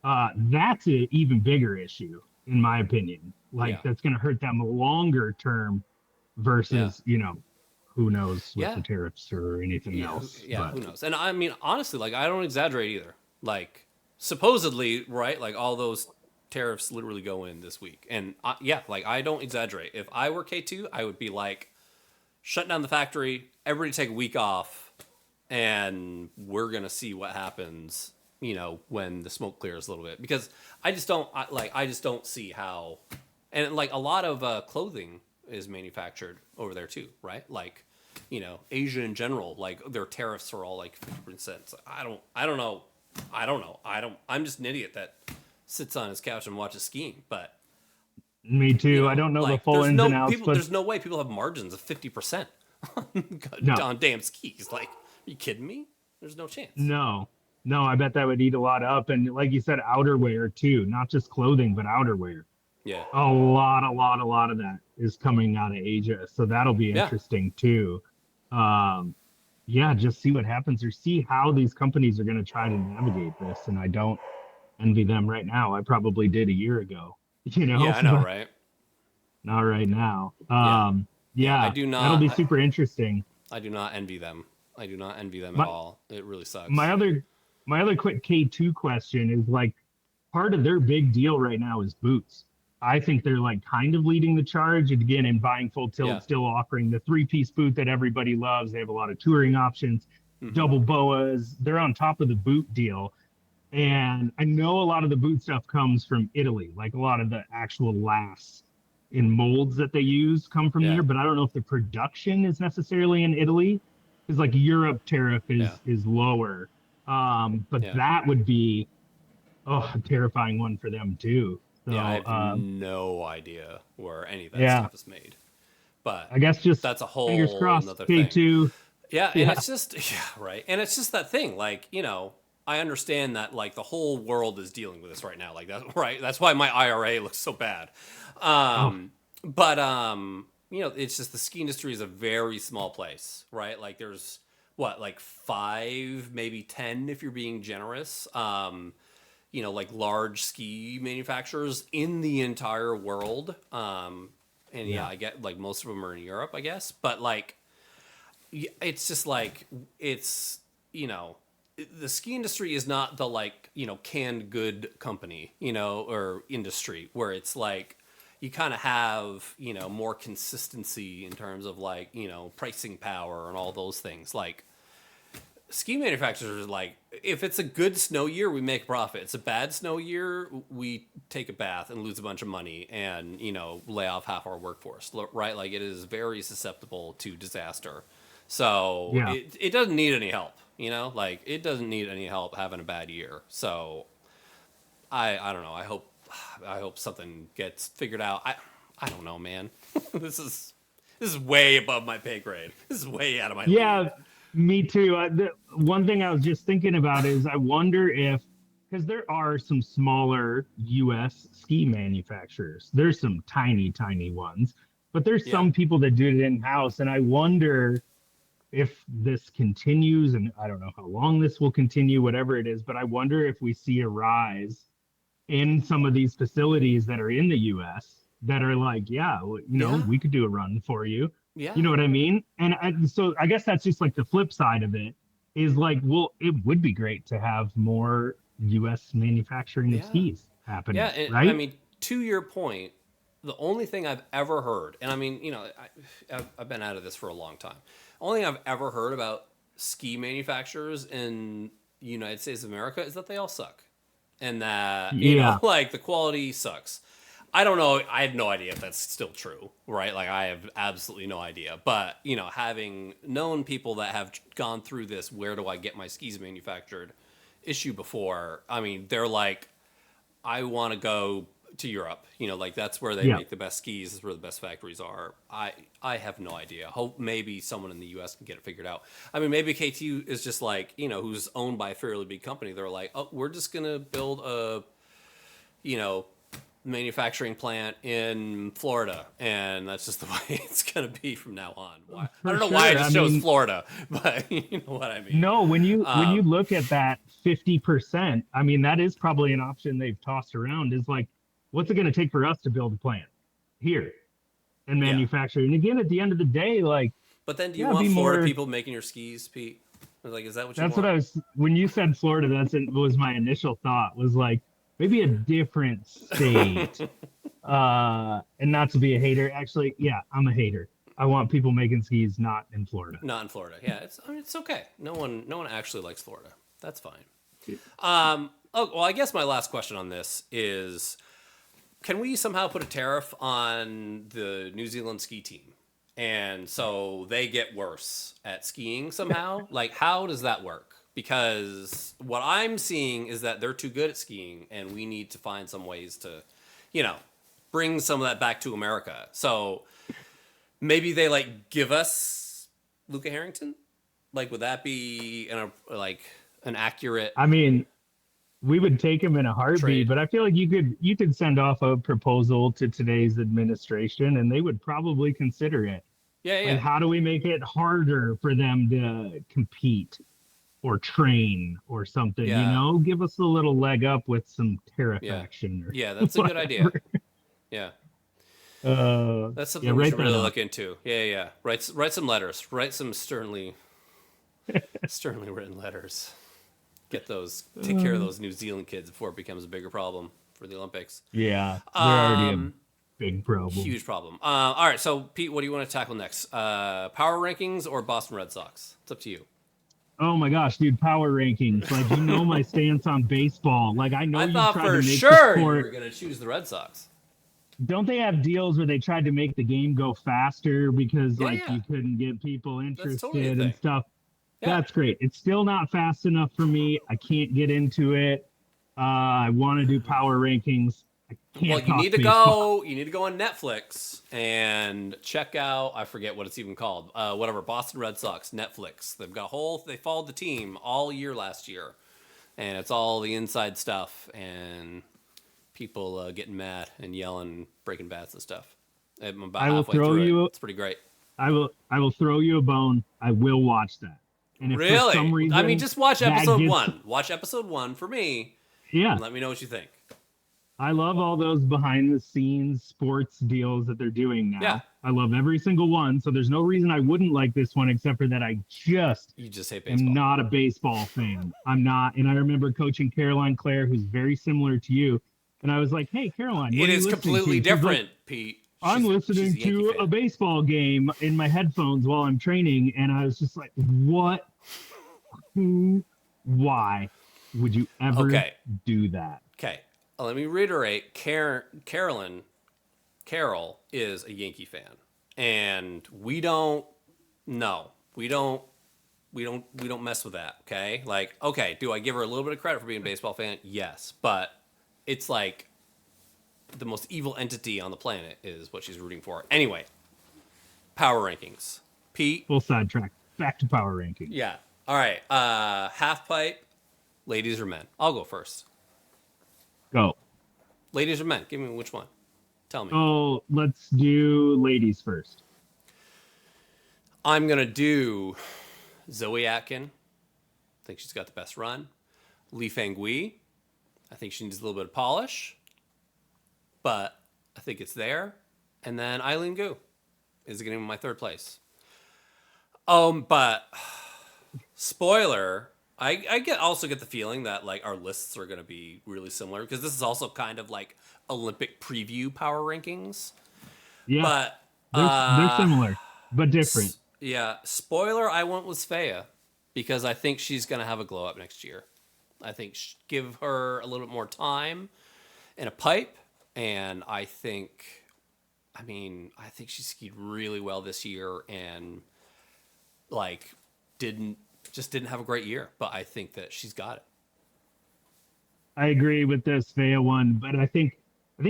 Speaker 2: that's an even bigger issue, in my opinion. That's going to hurt them longer term versus, who knows with the tariffs or anything else.
Speaker 1: Yeah, who knows? And I mean, honestly, I don't exaggerate either. Supposedly, right? All those tariffs literally go in this week. And I don't exaggerate. If I were K2, I would be shut down the factory, everybody take a week off, and we're going to see what happens, when the smoke clears a little bit. Because I just don't see how. And a lot of clothing is manufactured over there too, right? Asia in general, their tariffs are all 50%. So I don't know. I'm just an idiot that sits on his couch and watches skiing, but
Speaker 2: me too. I don't know the full ins and outs.
Speaker 1: There's no way people have margins of 50% on damn skis. Are you kidding me? There's no chance.
Speaker 2: No, I bet that would eat a lot up. And like you said, outerwear too, not just clothing, but outerwear.
Speaker 1: Yeah.
Speaker 2: A lot of that is coming out of Asia. So that'll be interesting too. Just see what happens or see how these companies are going to try to navigate this. And I don't envy them right now. I probably did a year ago,
Speaker 1: Yeah, I know, right?
Speaker 2: Not right now. I do not. That'll be super interesting.
Speaker 1: I do not envy them. At all. It really sucks.
Speaker 2: My other quick K2 question is part of their big deal right now is boots. I think they're kind of leading the charge again in buying full tilt, still offering the 3-piece boot that everybody loves. They have a lot of touring options, double boas. They're on top of the boot deal. And I know a lot of the boot stuff comes from Italy, a lot of the actual lasts in molds that they use come from there, but I don't know if the production is necessarily in Italy. because like Europe tariff
Speaker 1: Yeah.
Speaker 2: is lower. But
Speaker 1: Yeah.
Speaker 2: that would be a terrifying one for them too.
Speaker 1: Yeah, I
Speaker 2: So
Speaker 1: have no idea where any of that
Speaker 2: yeah,
Speaker 1: stuff is made. But
Speaker 2: I guess just
Speaker 1: that's a
Speaker 2: fingers
Speaker 1: whole
Speaker 2: crossed.
Speaker 1: another thing.
Speaker 2: K2.
Speaker 1: Yeah, and
Speaker 2: Yeah.
Speaker 1: it's just yeah, right. And it's just that thing, like, I understand that like the whole world is dealing with this right now. Like that's right. That's why my IRA looks so bad.
Speaker 2: Oh,
Speaker 1: But it's just the ski industry is a very small place, right? Like there's what, like 5, maybe 10 if you're being generous. Like large ski manufacturers in the entire world. And yeah,
Speaker 2: yeah.
Speaker 1: I get like most of them are in Europe, I guess. But like, it's just like the ski industry is not the like canned good company or industry where it's like you kind of have more consistency in terms of like pricing power and all those things. Like ski manufacturers are like, if it's a good snow year, we make profit. It's a bad snow year, we take a bath and lose a bunch of money and lay off half our workforce, right? Like it is very susceptible to disaster. So
Speaker 2: Yeah.
Speaker 1: it doesn't need any help, like it doesn't need any help having a bad year. So I don't know. I hope something gets figured out. I don't know, man. This is way above my pay grade. This is way out of my league.
Speaker 2: Yeah, me too. The one thing I was just thinking about is I wonder if, because there are some smaller US ski manufacturers, there's some tiny, tiny ones, but there's
Speaker 1: Yeah.
Speaker 2: some people that do it in-house. And I wonder if this continues, and I don't know how long this will continue, whatever it is, but I wonder if we see a rise in some of these facilities that are in the US that are like, yeah,
Speaker 1: Yeah.
Speaker 2: we could do a run for you. You
Speaker 1: Yeah.
Speaker 2: know what I mean? So I guess that's just like the flip side of it is like, well, it would be great to have more US manufacturing of
Speaker 1: Yeah.
Speaker 2: skis
Speaker 1: Yeah.
Speaker 2: happening,
Speaker 1: And I
Speaker 2: right?
Speaker 1: mean, to your point, the only thing I've ever heard, and I mean, I've been out of this for a long time. Only thing I've ever heard about ski manufacturers in the United States of America is that they all suck. And that,
Speaker 2: Yeah.
Speaker 1: like the quality sucks. I don't know. I have no idea if that's still true, right? Like I have absolutely no idea. But, having known people that have gone through this, where do I get my skis manufactured issue before, I mean, they're like, I want to go to Europe. Like that's where they
Speaker 2: Yeah.
Speaker 1: make the best skis. That's where the best factories are. I have no idea. Hope maybe someone in the U.S. can get it figured out. I mean, maybe KT is just like who's owned by a fairly big company. They're like, oh, we're just gonna build a you know manufacturing plant in Florida, and that's just the way it's gonna be from now on. Why? I
Speaker 2: For
Speaker 1: don't know why I
Speaker 2: sure. I
Speaker 1: just chose
Speaker 2: mean,
Speaker 1: Florida, but you know what I mean.
Speaker 2: no, when you
Speaker 1: Um,
Speaker 2: look at that 50%, I mean, that is probably an option they've tossed around is like, what's it going to take for us to build a plant here and
Speaker 1: yeah,
Speaker 2: manufacture? And again, at the end of the day, like,
Speaker 1: but then do you
Speaker 2: yeah,
Speaker 1: want
Speaker 2: be
Speaker 1: Florida
Speaker 2: more.
Speaker 1: people making your skis, Pete? Like, is that what you
Speaker 2: That's what
Speaker 1: want?
Speaker 2: I was when you said Florida. Was my initial thought was like maybe a different state. And not to be a hater, actually, yeah, I'm a hater. I want people making skis not in Florida.
Speaker 1: Not in Florida. Yeah, it's okay. No one actually likes Florida. That's fine. Oh well, I guess my last question on this is: can we somehow put a tariff on the New Zealand ski team, and so they get worse at skiing somehow? Like, how does that work? Because what I'm seeing is that they're too good at skiing, and we need to find some ways to, you know, bring some of that back to America. So maybe they like give us Luca Harrington. Like, would that be an accurate
Speaker 2: I mean, we would take him in a heartbeat,
Speaker 1: trade?
Speaker 2: but I feel like you could send off a proposal to today's administration and they would probably consider it.
Speaker 1: Yeah,
Speaker 2: Like,
Speaker 1: yeah,
Speaker 2: how do we make it harder for them to compete or train or something?
Speaker 1: yeah,
Speaker 2: Give us a little leg up with some tariff
Speaker 1: yeah,
Speaker 2: action or
Speaker 1: yeah. That's a good idea.
Speaker 2: whatever.
Speaker 1: Yeah, that's
Speaker 2: Yeah,
Speaker 1: something we
Speaker 2: write
Speaker 1: should
Speaker 2: that
Speaker 1: really
Speaker 2: up.
Speaker 1: look into. Yeah, yeah. Write some letters. Write some sternly written letters. Take care of
Speaker 2: Uh,
Speaker 1: those New Zealand kids before it becomes a bigger problem for the Olympics.
Speaker 2: yeah, they're already a
Speaker 1: Um,
Speaker 2: big problem.
Speaker 1: Huge problem. All right, so Pete, what do you want to tackle next? Power rankings or Boston Red Sox? It's up to you.
Speaker 2: Oh my gosh, dude, power rankings. Like, my stance on baseball. Like, I know
Speaker 1: I
Speaker 2: you've
Speaker 1: thought
Speaker 2: tried to
Speaker 1: for
Speaker 2: make the
Speaker 1: sure you were
Speaker 2: sport.
Speaker 1: going to choose the Red Sox.
Speaker 2: Don't they have deals where they tried to make the game go faster because
Speaker 1: Yeah,
Speaker 2: like
Speaker 1: yeah.
Speaker 2: you couldn't get people
Speaker 1: That's totally a
Speaker 2: interested
Speaker 1: thing.
Speaker 2: and stuff?
Speaker 1: Yeah.
Speaker 2: That's great. It's still not fast enough for me. I can't get into it. I want to do power rankings. I can't
Speaker 1: Well, you
Speaker 2: talk
Speaker 1: need to
Speaker 2: baseball.
Speaker 1: go. You need to go on Netflix and check out. I forget what it's even called. Whatever. Boston Red Sox Netflix. They've got They followed the team all year last year, and it's all the inside stuff and people getting mad and yelling, breaking bats and stuff. I'm about
Speaker 2: I will
Speaker 1: halfway
Speaker 2: throw
Speaker 1: through it.
Speaker 2: you.
Speaker 1: It's pretty great.
Speaker 2: I will throw you a bone. I will watch that. And if for some
Speaker 1: Really? I mean,
Speaker 2: reason
Speaker 1: just watch
Speaker 2: that
Speaker 1: episode
Speaker 2: gets,
Speaker 1: 1. Watch episode 1 for me,
Speaker 2: yeah,
Speaker 1: and let me know what you think.
Speaker 2: I love all those behind the scenes sports deals that they're doing
Speaker 1: Yeah.
Speaker 2: now. I love every single one. So there's no reason I wouldn't like this one except for that I just
Speaker 1: You just hate
Speaker 2: am
Speaker 1: baseball.
Speaker 2: not a baseball fan. I'm not. And I remember coaching Caroline Claire, who's very similar to you. And I was like, hey, Caroline, what
Speaker 1: It
Speaker 2: are you
Speaker 1: is
Speaker 2: listening
Speaker 1: completely
Speaker 2: to? She's like,
Speaker 1: different, Pete.
Speaker 2: I'm
Speaker 1: She's
Speaker 2: listening
Speaker 1: a Yankee
Speaker 2: to
Speaker 1: fan.
Speaker 2: a baseball game in my headphones while I'm training. And I was just like, what? Who? Why would you ever do that?
Speaker 1: Okay. Let me reiterate. Carol is a Yankee fan, and we don't mess with that. Okay. Like, okay, do I give her a little bit of credit for being a baseball fan? Yes, but it's like the most evil entity on the planet is what she's rooting for. Anyway, power rankings. Pete.
Speaker 2: Full sidetrack. Back to power ranking.
Speaker 1: Yeah. All right. Half pipe. Ladies or men? I'll go first.
Speaker 2: Go.
Speaker 1: Ladies or men? Give me which one. Tell me.
Speaker 2: Oh, let's do ladies first.
Speaker 1: I'm gonna do Zoe Atkin. I think she's got the best run. Lee Fanghui. I think she needs a little bit of polish, but I think it's there. And then Eileen Gu is getting my third place. But spoiler, I also get the feeling that like our lists are going to be really similar because this is also kind of like Olympic preview power rankings.
Speaker 2: Yeah,
Speaker 1: But
Speaker 2: they're similar but different.
Speaker 1: Yeah, spoiler, I went with Svea because I think she's going to have a glow up next year. I think give her a little bit more time in a pipe, and I think she skied really well this year and like didn't have a great year, but I think that she's got it.
Speaker 2: I agree with the Svea one, but I think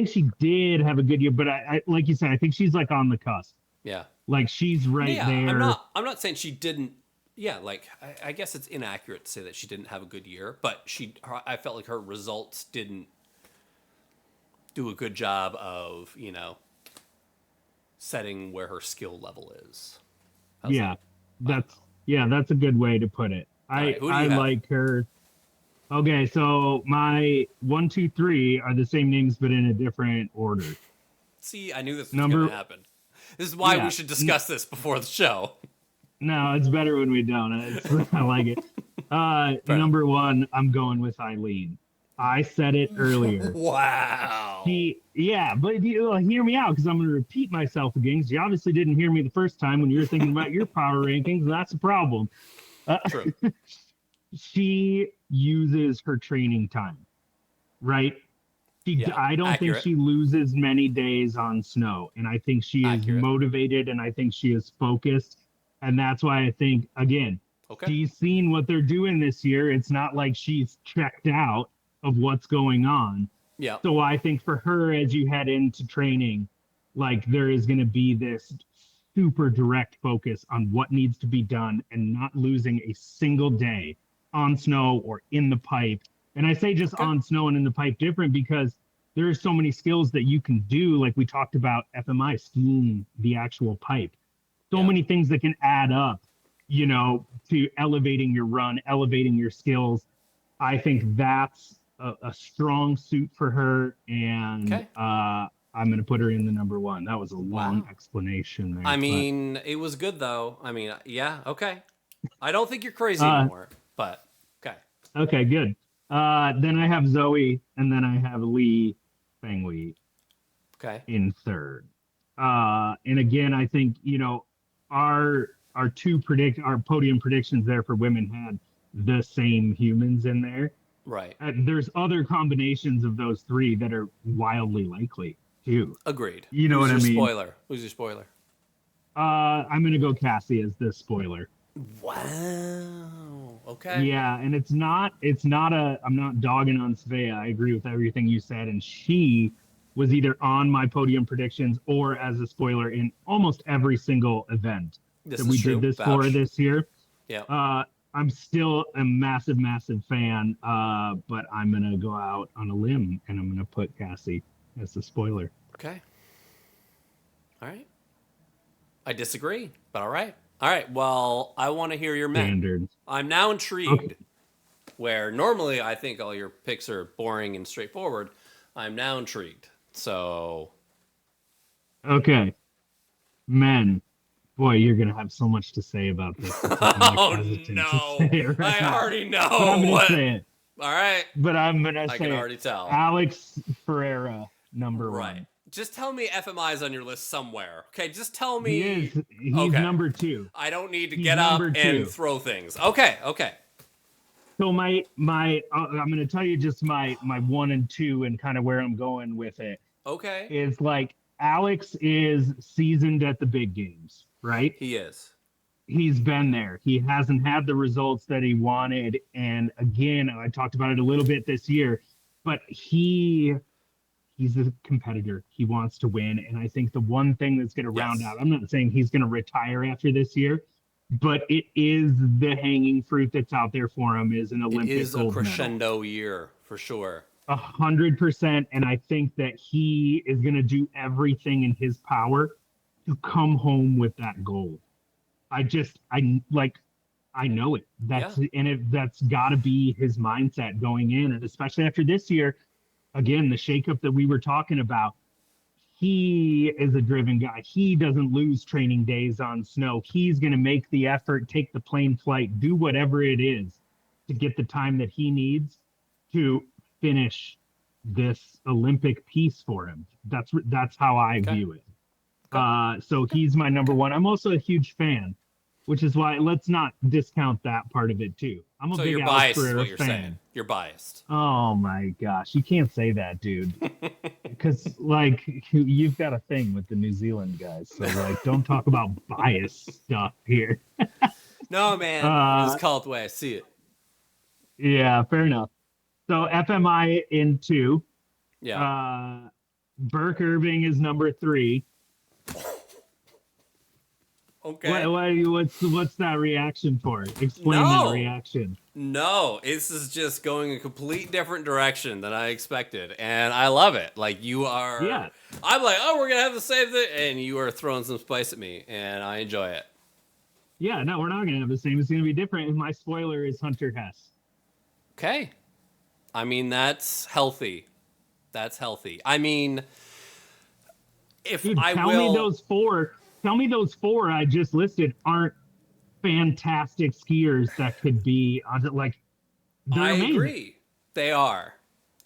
Speaker 2: she did have a good year. But I like you said, I think she's like on the cusp.
Speaker 1: Yeah,
Speaker 2: like she's right there.
Speaker 1: I'm not saying she didn't. Yeah, like I guess it's inaccurate to say that she didn't have a good year, but I felt like her results didn't do a good job of setting where her skill level is.
Speaker 2: That's a good way to put it. I like her. Okay, so my 1, 2, 3 are the same names but in a different order.
Speaker 1: See, I knew this was going to happen. This is why we should discuss this before the show.
Speaker 2: No, it's better when we don't. I like it. Number 1, I'm going with Eileen. I said it earlier.
Speaker 1: Wow.
Speaker 2: But hear me out because I'm going to repeat myself again because you obviously didn't hear me the first time when you were thinking about your power rankings, and that's a problem.
Speaker 1: True.
Speaker 2: She uses her training time, right? I don't think she loses many days on snow, and I think she is motivated, and I think she is focused, and that's why I think, again, she's seen what they're doing this year. It's not like she's checked out of what's going on.
Speaker 1: Yeah.
Speaker 2: So I think for her, as you head into training, like there is going to be this super direct focus on what needs to be done and not losing a single day on snow or in the pipe. And I say just on snow and in the pipe different because there are so many skills that you can do. Like we talked about FMI, skiing the actual pipe. So many things that can add up, to elevating your run, elevating your skills. I think that's a strong suit for her. And I'm going to put her in the number 1. That was a long explanation there.
Speaker 1: It was good though. Okay. I don't think you're crazy anymore, but okay.
Speaker 2: Okay, good. Then I have Zoe, and then I have Lee Fanghui in third. And again, I think, our podium predictions there for women had the same humans in there.
Speaker 1: Right.
Speaker 2: There's other combinations of those 3 that are wildly likely too.
Speaker 1: Agreed.
Speaker 2: You know what I mean?
Speaker 1: Who's your spoiler?
Speaker 2: I'm going to go Cassie as the spoiler.
Speaker 1: Wow. Okay.
Speaker 2: Yeah, and I'm not dogging on Svea. I agree with everything you said. And she was either on my podium predictions or as a spoiler in almost every single event that
Speaker 1: This is
Speaker 2: we did
Speaker 1: true.
Speaker 2: this for
Speaker 1: Vouch.
Speaker 2: this year.
Speaker 1: Yeah.
Speaker 2: I'm still a massive, massive fan. But I'm gonna go out on a limb and I'm gonna put Cassie as the spoiler.
Speaker 1: Okay. All right. I disagree, but all right. All right. Well, I want to hear your men.
Speaker 2: Standard.
Speaker 1: I'm now
Speaker 2: Okay.
Speaker 1: intrigued. Where normally I think all your picks are boring and straightforward, I'm now intrigued. So,
Speaker 2: Okay. Men. Boy, you're gonna have so much to say about this. That's why I'm like
Speaker 1: oh
Speaker 2: hesitant to
Speaker 1: no,
Speaker 2: say it right
Speaker 1: I
Speaker 2: now.
Speaker 1: already
Speaker 2: But I'm
Speaker 1: know
Speaker 2: gonna
Speaker 1: what.
Speaker 2: say it.
Speaker 1: All right,
Speaker 2: But I'm gonna
Speaker 1: I
Speaker 2: say
Speaker 1: can
Speaker 2: it.
Speaker 1: already tell.
Speaker 2: Alex Ferreira, number
Speaker 1: Right.
Speaker 2: one.
Speaker 1: Just tell me FMI's on your list somewhere. Okay, just tell
Speaker 2: He
Speaker 1: me.
Speaker 2: is. He's
Speaker 1: Okay.
Speaker 2: number two.
Speaker 1: I don't need to
Speaker 2: He's
Speaker 1: get up
Speaker 2: number
Speaker 1: and
Speaker 2: two.
Speaker 1: throw things. Okay, okay.
Speaker 2: So my I'm gonna tell you just my one and two and kind of where I'm going with it
Speaker 1: Okay.
Speaker 2: is like Alex is seasoned at the big games, right?
Speaker 1: He is.
Speaker 2: He's been there. He hasn't had the results that he wanted. And again, I talked about it a little bit this year, but he's a competitor. He wants to win. And I think the one thing that's going to round
Speaker 1: Yes.
Speaker 2: out, I'm not saying he's going to retire after this year, but it is the hanging fruit that's out there for him is an
Speaker 1: It
Speaker 2: Olympic
Speaker 1: is a
Speaker 2: gold medal.
Speaker 1: crescendo year for sure.
Speaker 2: 100%. And I think that he is going to do everything in his power to come home with that gold. I like, I know it. That's got to be his mindset going in. And especially after this year, again, the shakeup that we were talking about, he is a driven guy. He doesn't lose training days on snow. He's going to make the effort, take the plane flight, do whatever it is to get the time that he needs to finish this Olympic piece for him. That's how I view it. So he's my number one. I'm also a huge fan, which is why let's not discount that part of it too. I'm a
Speaker 1: So
Speaker 2: big
Speaker 1: you're
Speaker 2: Alex
Speaker 1: biased, is
Speaker 2: Ferreira
Speaker 1: what you're
Speaker 2: fan.
Speaker 1: saying. You're biased.
Speaker 2: Oh my gosh, you can't say that, dude. Because like you've got a thing with the New Zealand guys, so like don't talk about bias stuff here.
Speaker 1: No, man. It's called the way I see it.
Speaker 2: Yeah, fair enough. So FMI in two.
Speaker 1: Yeah.
Speaker 2: Burke Irving is number three.
Speaker 1: Okay.
Speaker 2: What's that reaction for? Explain that reaction.
Speaker 1: No, this is just going a complete different direction than I expected, and I love it. Like you are,
Speaker 2: Yeah.
Speaker 1: I'm like, oh, we're gonna have the same thing, and you are throwing some spice at me, and I enjoy it.
Speaker 2: Yeah, no, we're not gonna have the same. It's gonna be different. And my spoiler is Hunter Hess.
Speaker 1: Okay, I mean that's healthy. That's healthy. I mean, if
Speaker 2: Dude,
Speaker 1: I
Speaker 2: tell
Speaker 1: will,
Speaker 2: me those four. Tell me those four I just listed aren't fantastic skiers that could be on like.
Speaker 1: I
Speaker 2: amazing.
Speaker 1: agree, they are.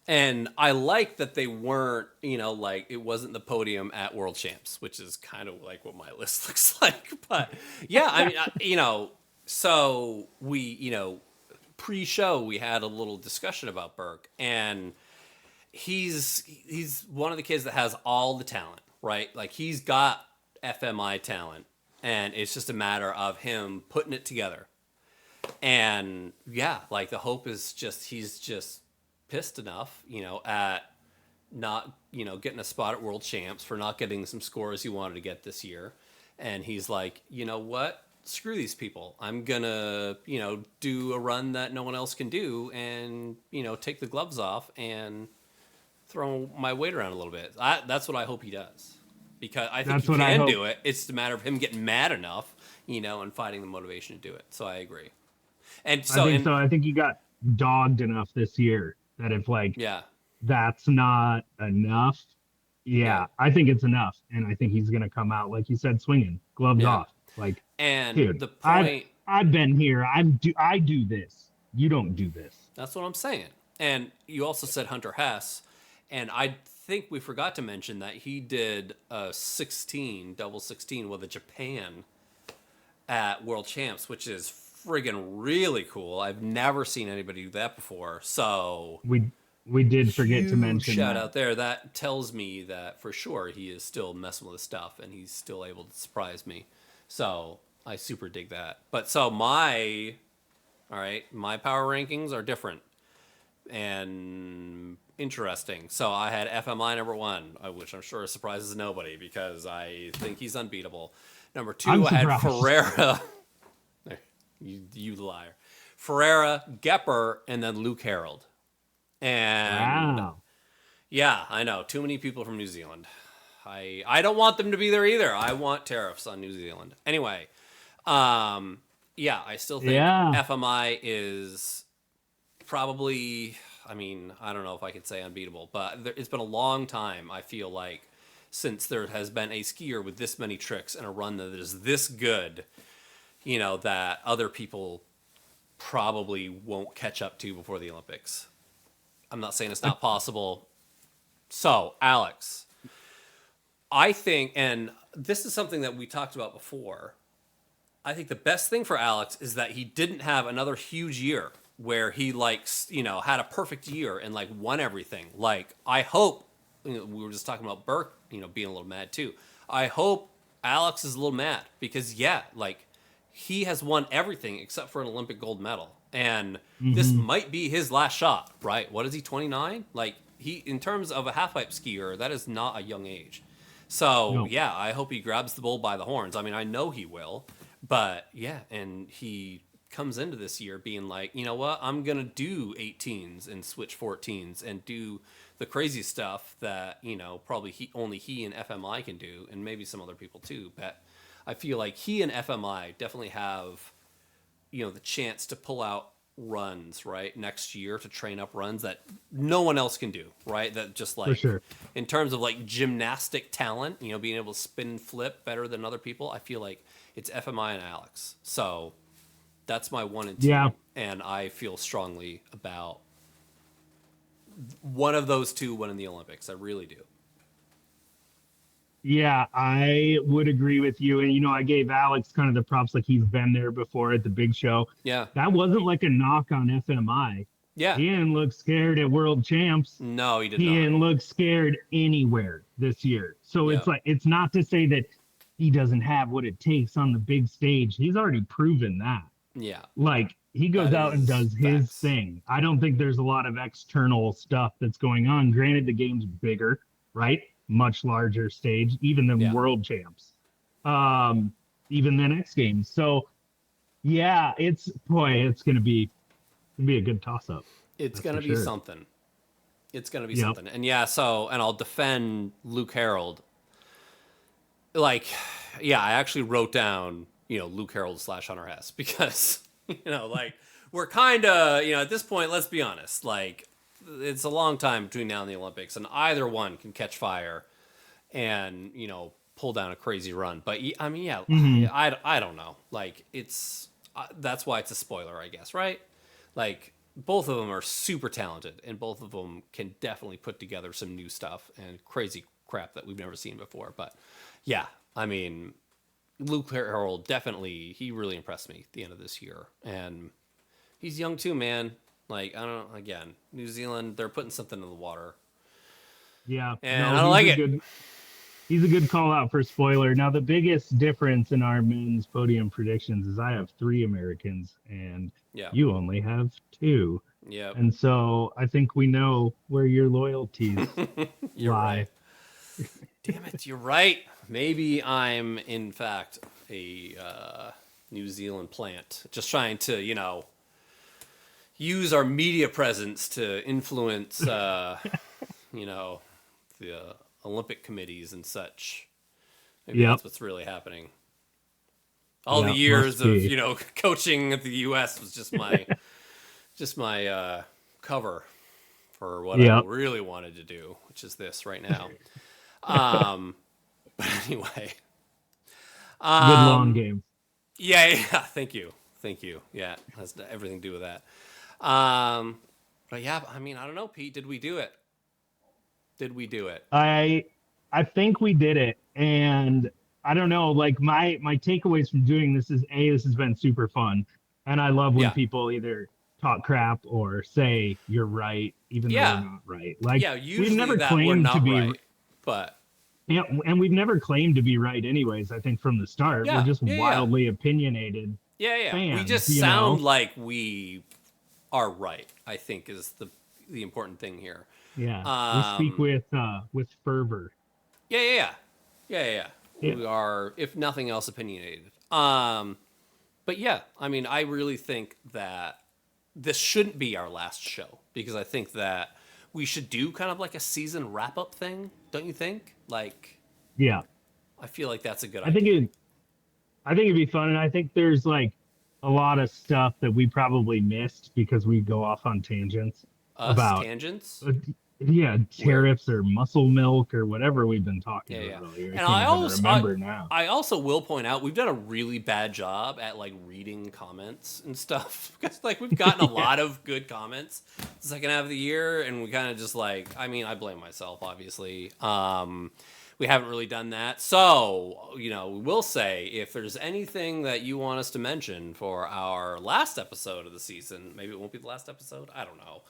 Speaker 1: And I like that they weren't, like it wasn't the podium at World Champs, which is kind of like what my list looks like. But yeah, I mean, so we, pre-show we had a little discussion about Burke, and he's one of the kids that has all the talent, right? Like he's got FMI talent, and it's just a matter of him putting it together. And yeah, like the hope is just he's just pissed enough, at not, getting a spot at World Champs for not getting some scores he wanted to get this year. And he's like, you know what? Screw these people. I'm gonna, do a run that no one else can do and, take the gloves off and throw my weight around a little bit. That's what I hope he does. Because I think he can do it. It's a matter of him getting mad enough, and finding the motivation to do it. So I agree. And so
Speaker 2: I think he got dogged enough this year that if like that's not enough, I think it's enough, and I think he's gonna come out like you said, swinging, gloves off. Like,
Speaker 1: and
Speaker 2: dude,
Speaker 1: the point
Speaker 2: I've been here. I do this. You don't do this.
Speaker 1: That's what I'm saying. And you also said Hunter Hess, and I think we forgot to mention that he did a 16 double 16 with a Japan at World Champs, which is friggin' really cool. I've never seen anybody do that before. So
Speaker 2: we did forget to mention
Speaker 1: shout out there. That tells me that for sure he is still messing with his stuff and he's still able to surprise me. So I super dig that. But so all right, my power rankings are different and interesting. So I had FMI number 1, which I'm sure surprises nobody because I think he's unbeatable. Number 2, I had Ferreira. you liar. Ferreira, Goepper, and then Luke Harrold. And
Speaker 2: Wow.
Speaker 1: yeah, I know. Too many people from New Zealand. I don't want them to be there either. I want tariffs on New Zealand. Anyway, yeah, I still think FMI is probably, I mean, I don't know if I could say unbeatable, but it's been a long time, I feel like, since there has been a skier with this many tricks and a run that is this good, you know, that other people probably won't catch up to before the Olympics. I'm not saying it's not possible. So, Alex, I think, and this is something that we talked about before, I think the best thing for Alex is that he didn't have another huge year where he, like, you know, had a perfect year and, like, won everything. Like, I hope, you know, we were just talking about Burke, you know, being a little mad too. I hope Alex is a little mad because, yeah, like, he has won everything except for an Olympic gold medal. And this might be his last shot, right? What is he, 29? Like, he, in terms of a half-pipe skier, that is not a young age. So, yeah, I hope he grabs the bull by the horns. I mean, I know he will. But, yeah, and he comes into this year being like, you know what? I'm going to do 18s and switch 14s and do the crazy stuff that, you know, probably only he and FMI can do, and maybe some other people too. But I feel like he and FMI definitely have, you know, the chance to pull out runs, right, next year, to train up runs that no one else can do, right? That just, like,
Speaker 2: For sure.
Speaker 1: in terms of, like, gymnastic talent, you know, being able to spin and flip better than other people, I feel like it's FMI and Alex. So that's my 1 and 2.
Speaker 2: Yeah.
Speaker 1: And I feel strongly about one of those two winning the Olympics. I really do.
Speaker 2: Yeah, I would agree with you. And, you know, I gave Alex kind of the props, like he's been there before at the big show.
Speaker 1: Yeah.
Speaker 2: That wasn't like a knock on FMI.
Speaker 1: Yeah.
Speaker 2: He didn't look scared at world champs.
Speaker 1: No, he did
Speaker 2: He
Speaker 1: not.
Speaker 2: didn't look scared anywhere this year. So it's like, it's not to say that he doesn't have what it takes on the big stage. He's already proven that.
Speaker 1: Yeah.
Speaker 2: Like, he goes out and does his thing. I don't think there's a lot of external stuff that's going on. Granted, the game's bigger, right? Much larger stage, even than world champs, even than X Games. So, yeah, it's gonna be a good toss up.
Speaker 1: It's gonna be something. It's gonna be something. And yeah, so, and I'll defend Luke Harrold. Like, yeah, I actually wrote down, you know, Luke Harrold / Hunter Hess because, you know, like, we're kind of, you know, at this point, let's be honest, like, it's a long time between now and the Olympics, and either one can catch fire and, you know, pull down a crazy run. But I mean, yeah, I don't know. Like, it's that's why it's a spoiler, I guess, right? Like, both of them are super talented, and both of them can definitely put together some new stuff and crazy crap that we've never seen before. But yeah, I mean, Luke Harrold definitely, he really impressed me at the end of this year, and he's young too, man. Like, I don't know, again, New Zealand, they're putting something in the water.
Speaker 2: Yeah.
Speaker 1: And I don't like it.
Speaker 2: He's a good call out for spoiler. Now, the biggest difference in our men's podium predictions is I have 3 Americans and you only have 2.
Speaker 1: Yeah.
Speaker 2: And so I think we know where your loyalties
Speaker 1: You're
Speaker 2: lie.
Speaker 1: Right. Damn it, you're right. Maybe I'm, in fact, a New Zealand plant. Just trying to, you know, use our media presence to influence, you know, the Olympic committees and such. Maybe that's what's really happening. All the years of, you know, coaching at the U.S. was just my cover for what I really wanted to do, which is this right now. But anyway,
Speaker 2: good long game.
Speaker 1: Yeah. Thank you. Yeah, has everything to do with that. But yeah, I mean, I don't know, Pete. Did we do it?
Speaker 2: I think we did it, and I don't know. Like, my takeaways from doing this is this has been super fun, and I love when people either talk crap or say you're right, even though we're not right. Like,
Speaker 1: usually
Speaker 2: we've never
Speaker 1: that
Speaker 2: claimed
Speaker 1: we're not
Speaker 2: to be
Speaker 1: right, but
Speaker 2: Yeah, and we've never claimed to be right anyways, I think from the start. We're
Speaker 1: Yeah,
Speaker 2: just
Speaker 1: yeah, yeah.
Speaker 2: wildly opinionated
Speaker 1: Yeah. We
Speaker 2: fans,
Speaker 1: just sound like we are right, I think is the important thing here.
Speaker 2: Yeah. We speak with fervor.
Speaker 1: Yeah.
Speaker 2: Yeah.
Speaker 1: We are, if nothing else, opinionated. But yeah, I mean, I really think that this shouldn't be our last show because I think that we should do kind of like a season wrap up thing, don't you think? Like,
Speaker 2: Yeah.
Speaker 1: I feel like that's a good
Speaker 2: I
Speaker 1: idea.
Speaker 2: think it'd be fun, and I think there's like a lot of stuff that we probably missed because we go off on tangents about
Speaker 1: Tangents.
Speaker 2: Yeah, tariffs or muscle milk or whatever we've been talking
Speaker 1: Yeah.
Speaker 2: about earlier.
Speaker 1: And
Speaker 2: I can't even remember now.
Speaker 1: I also will point out we've done a really bad job at like reading comments and stuff because like we've gotten a lot of good comments the second half of the year, and we kind of just like, I mean, I blame myself obviously. We haven't really done that, so we will say if there's anything that you want us to mention for our last episode of the season, maybe it won't be the last episode. I don't know.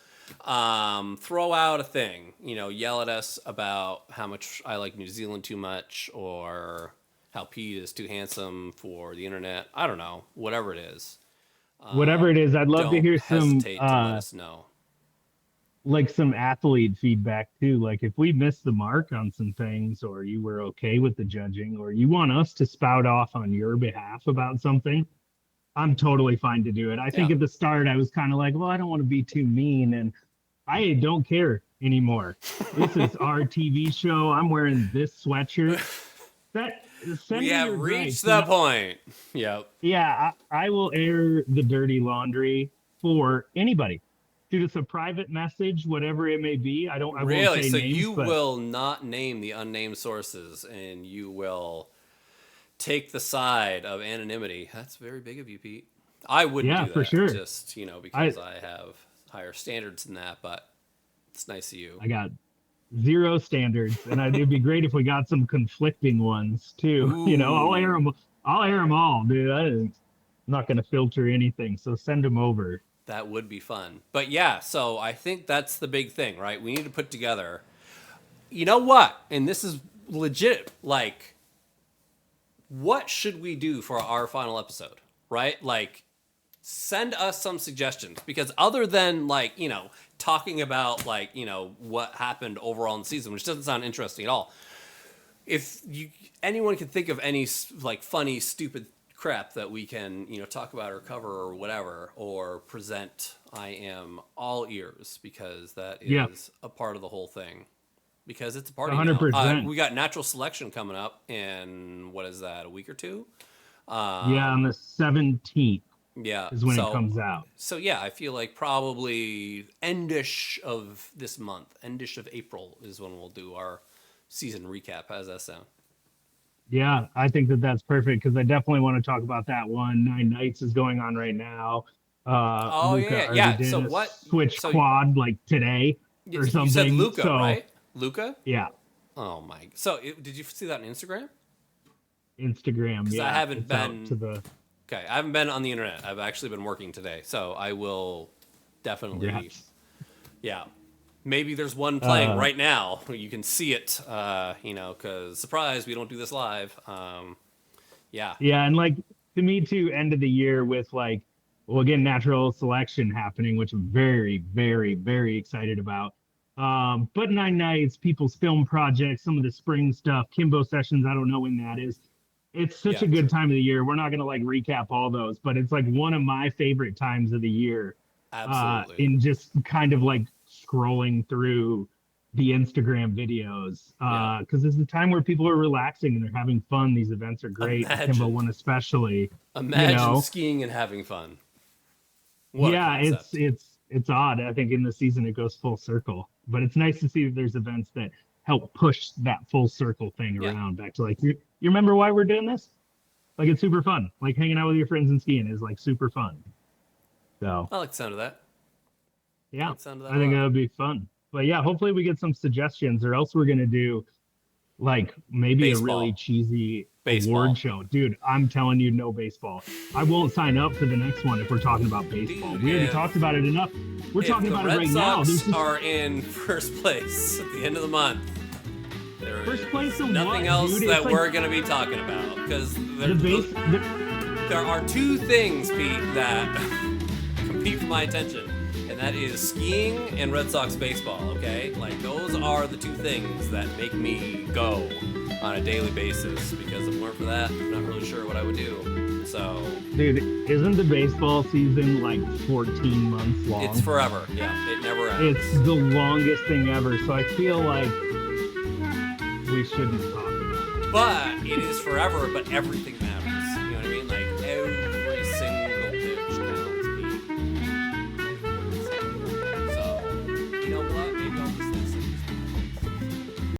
Speaker 1: Throw out a thing, yell at us about how much I like New Zealand too much or how Pete is too handsome for the internet. I don't know, whatever it is.
Speaker 2: Whatever it is, I'd love to hear some
Speaker 1: hesitate to let us know.
Speaker 2: Like some athlete feedback too. Like if we missed the mark on some things or you were okay with the judging or you want us to spout off on your behalf about something, I'm totally fine to do it. I think at the start I was kind of like, well, I don't want to be too mean, and I don't care anymore. This is our TV show. I'm wearing this sweatshirt.
Speaker 1: We have reached the point. Yep.
Speaker 2: Yeah, I will air the dirty laundry for anybody. Shoot us a private message, whatever it may be. I won't say
Speaker 1: so
Speaker 2: names,
Speaker 1: you will not name the unnamed sources, and you will take the side of anonymity. That's very big of you, Pete. I wouldn't do that.
Speaker 2: For sure.
Speaker 1: Just, because I have higher standards than that, but it's nice of you.
Speaker 2: I got 0 standards, and it'd be great if we got some conflicting ones too.
Speaker 1: Ooh.
Speaker 2: I'll air them all, dude. I'm not going to filter anything, so send them over.
Speaker 1: That would be fun. But yeah, so I think that's the big thing, right? We need to put together, you know what? And this is legit. Like, what should we do for our final episode, right? Like, send us some suggestions, because other than like, talking about like, what happened overall in the season, which doesn't sound interesting at all. If anyone can think of any like funny, stupid crap that we can, talk about or cover or whatever, or present, I am all ears, because that is a part of the whole thing. Because it's a party 100%. We got natural selection coming up in, what is that, a week or two?
Speaker 2: On the 17th.
Speaker 1: Yeah,
Speaker 2: is when it comes out.
Speaker 1: So yeah, I feel like probably endish of this month, endish of April is when we'll do our season recap. How's that sound?
Speaker 2: Yeah, I think that's perfect, because I definitely want to talk about that one. 9 Nights is going on right now.
Speaker 1: Yeah. So what?
Speaker 2: Switch quad like today or something.
Speaker 1: You said Luca, right? Luca?
Speaker 2: Yeah.
Speaker 1: Oh my! So did you see that on Instagram?
Speaker 2: Instagram, yeah.
Speaker 1: I haven't been
Speaker 2: to the.
Speaker 1: Okay, I haven't been on the internet. I've actually been working today, so I will definitely.
Speaker 2: Yes.
Speaker 1: Yeah. Maybe there's one playing right now. You can see it, because surprise, we don't do this live. Yeah.
Speaker 2: Yeah, and like to me too, end of the year with like, well, again, natural selection happening, which I'm very, very, very excited about. But 9 Nights, people's film projects, some of the spring stuff, Kimbo sessions. I don't know when that is. It's such a good time of the year. We're not going to like recap all those, but it's like one of my favorite times of the year.
Speaker 1: Absolutely.
Speaker 2: In just kind of like scrolling through the Instagram videos, because it's the time where people are relaxing and they're having fun. These events are great. Kimbo one especially.
Speaker 1: Imagine skiing and having fun. What
Speaker 2: it's odd. I think in the season it goes full circle, but it's nice to see that there's events that help push that full circle thing around back to like, you remember why we're doing this? Like, it's super fun. Like hanging out with your friends and skiing is like super fun. So
Speaker 1: I like the sound of that.
Speaker 2: Yeah, I think that would be fun. But yeah, hopefully we get some suggestions, or else we're gonna do like maybe a really cheesy award show. Dude, I'm telling you, no baseball. I won't sign up for the next one if we're talking about baseball. We already talked about it enough. We're talking about it right now.
Speaker 1: The Red Sox are in first place at the end of the month. there
Speaker 2: First
Speaker 1: is
Speaker 2: place in
Speaker 1: nothing
Speaker 2: what,
Speaker 1: else
Speaker 2: dude?
Speaker 1: that
Speaker 2: It's like
Speaker 1: we're going to be talking about. Because
Speaker 2: the
Speaker 1: there are two things, Pete, that compete for my attention. And that is skiing and Red Sox baseball, okay? Like, those are the two things that make me go on a daily basis. Because if it weren't for that, I'm not really sure what I would do. So...
Speaker 2: Dude, isn't the baseball season like 14 months long?
Speaker 1: It's forever. Yeah, it never ends.
Speaker 2: It's the longest thing ever, so I feel like we shouldn't talk about it.
Speaker 1: But it is forever, but everything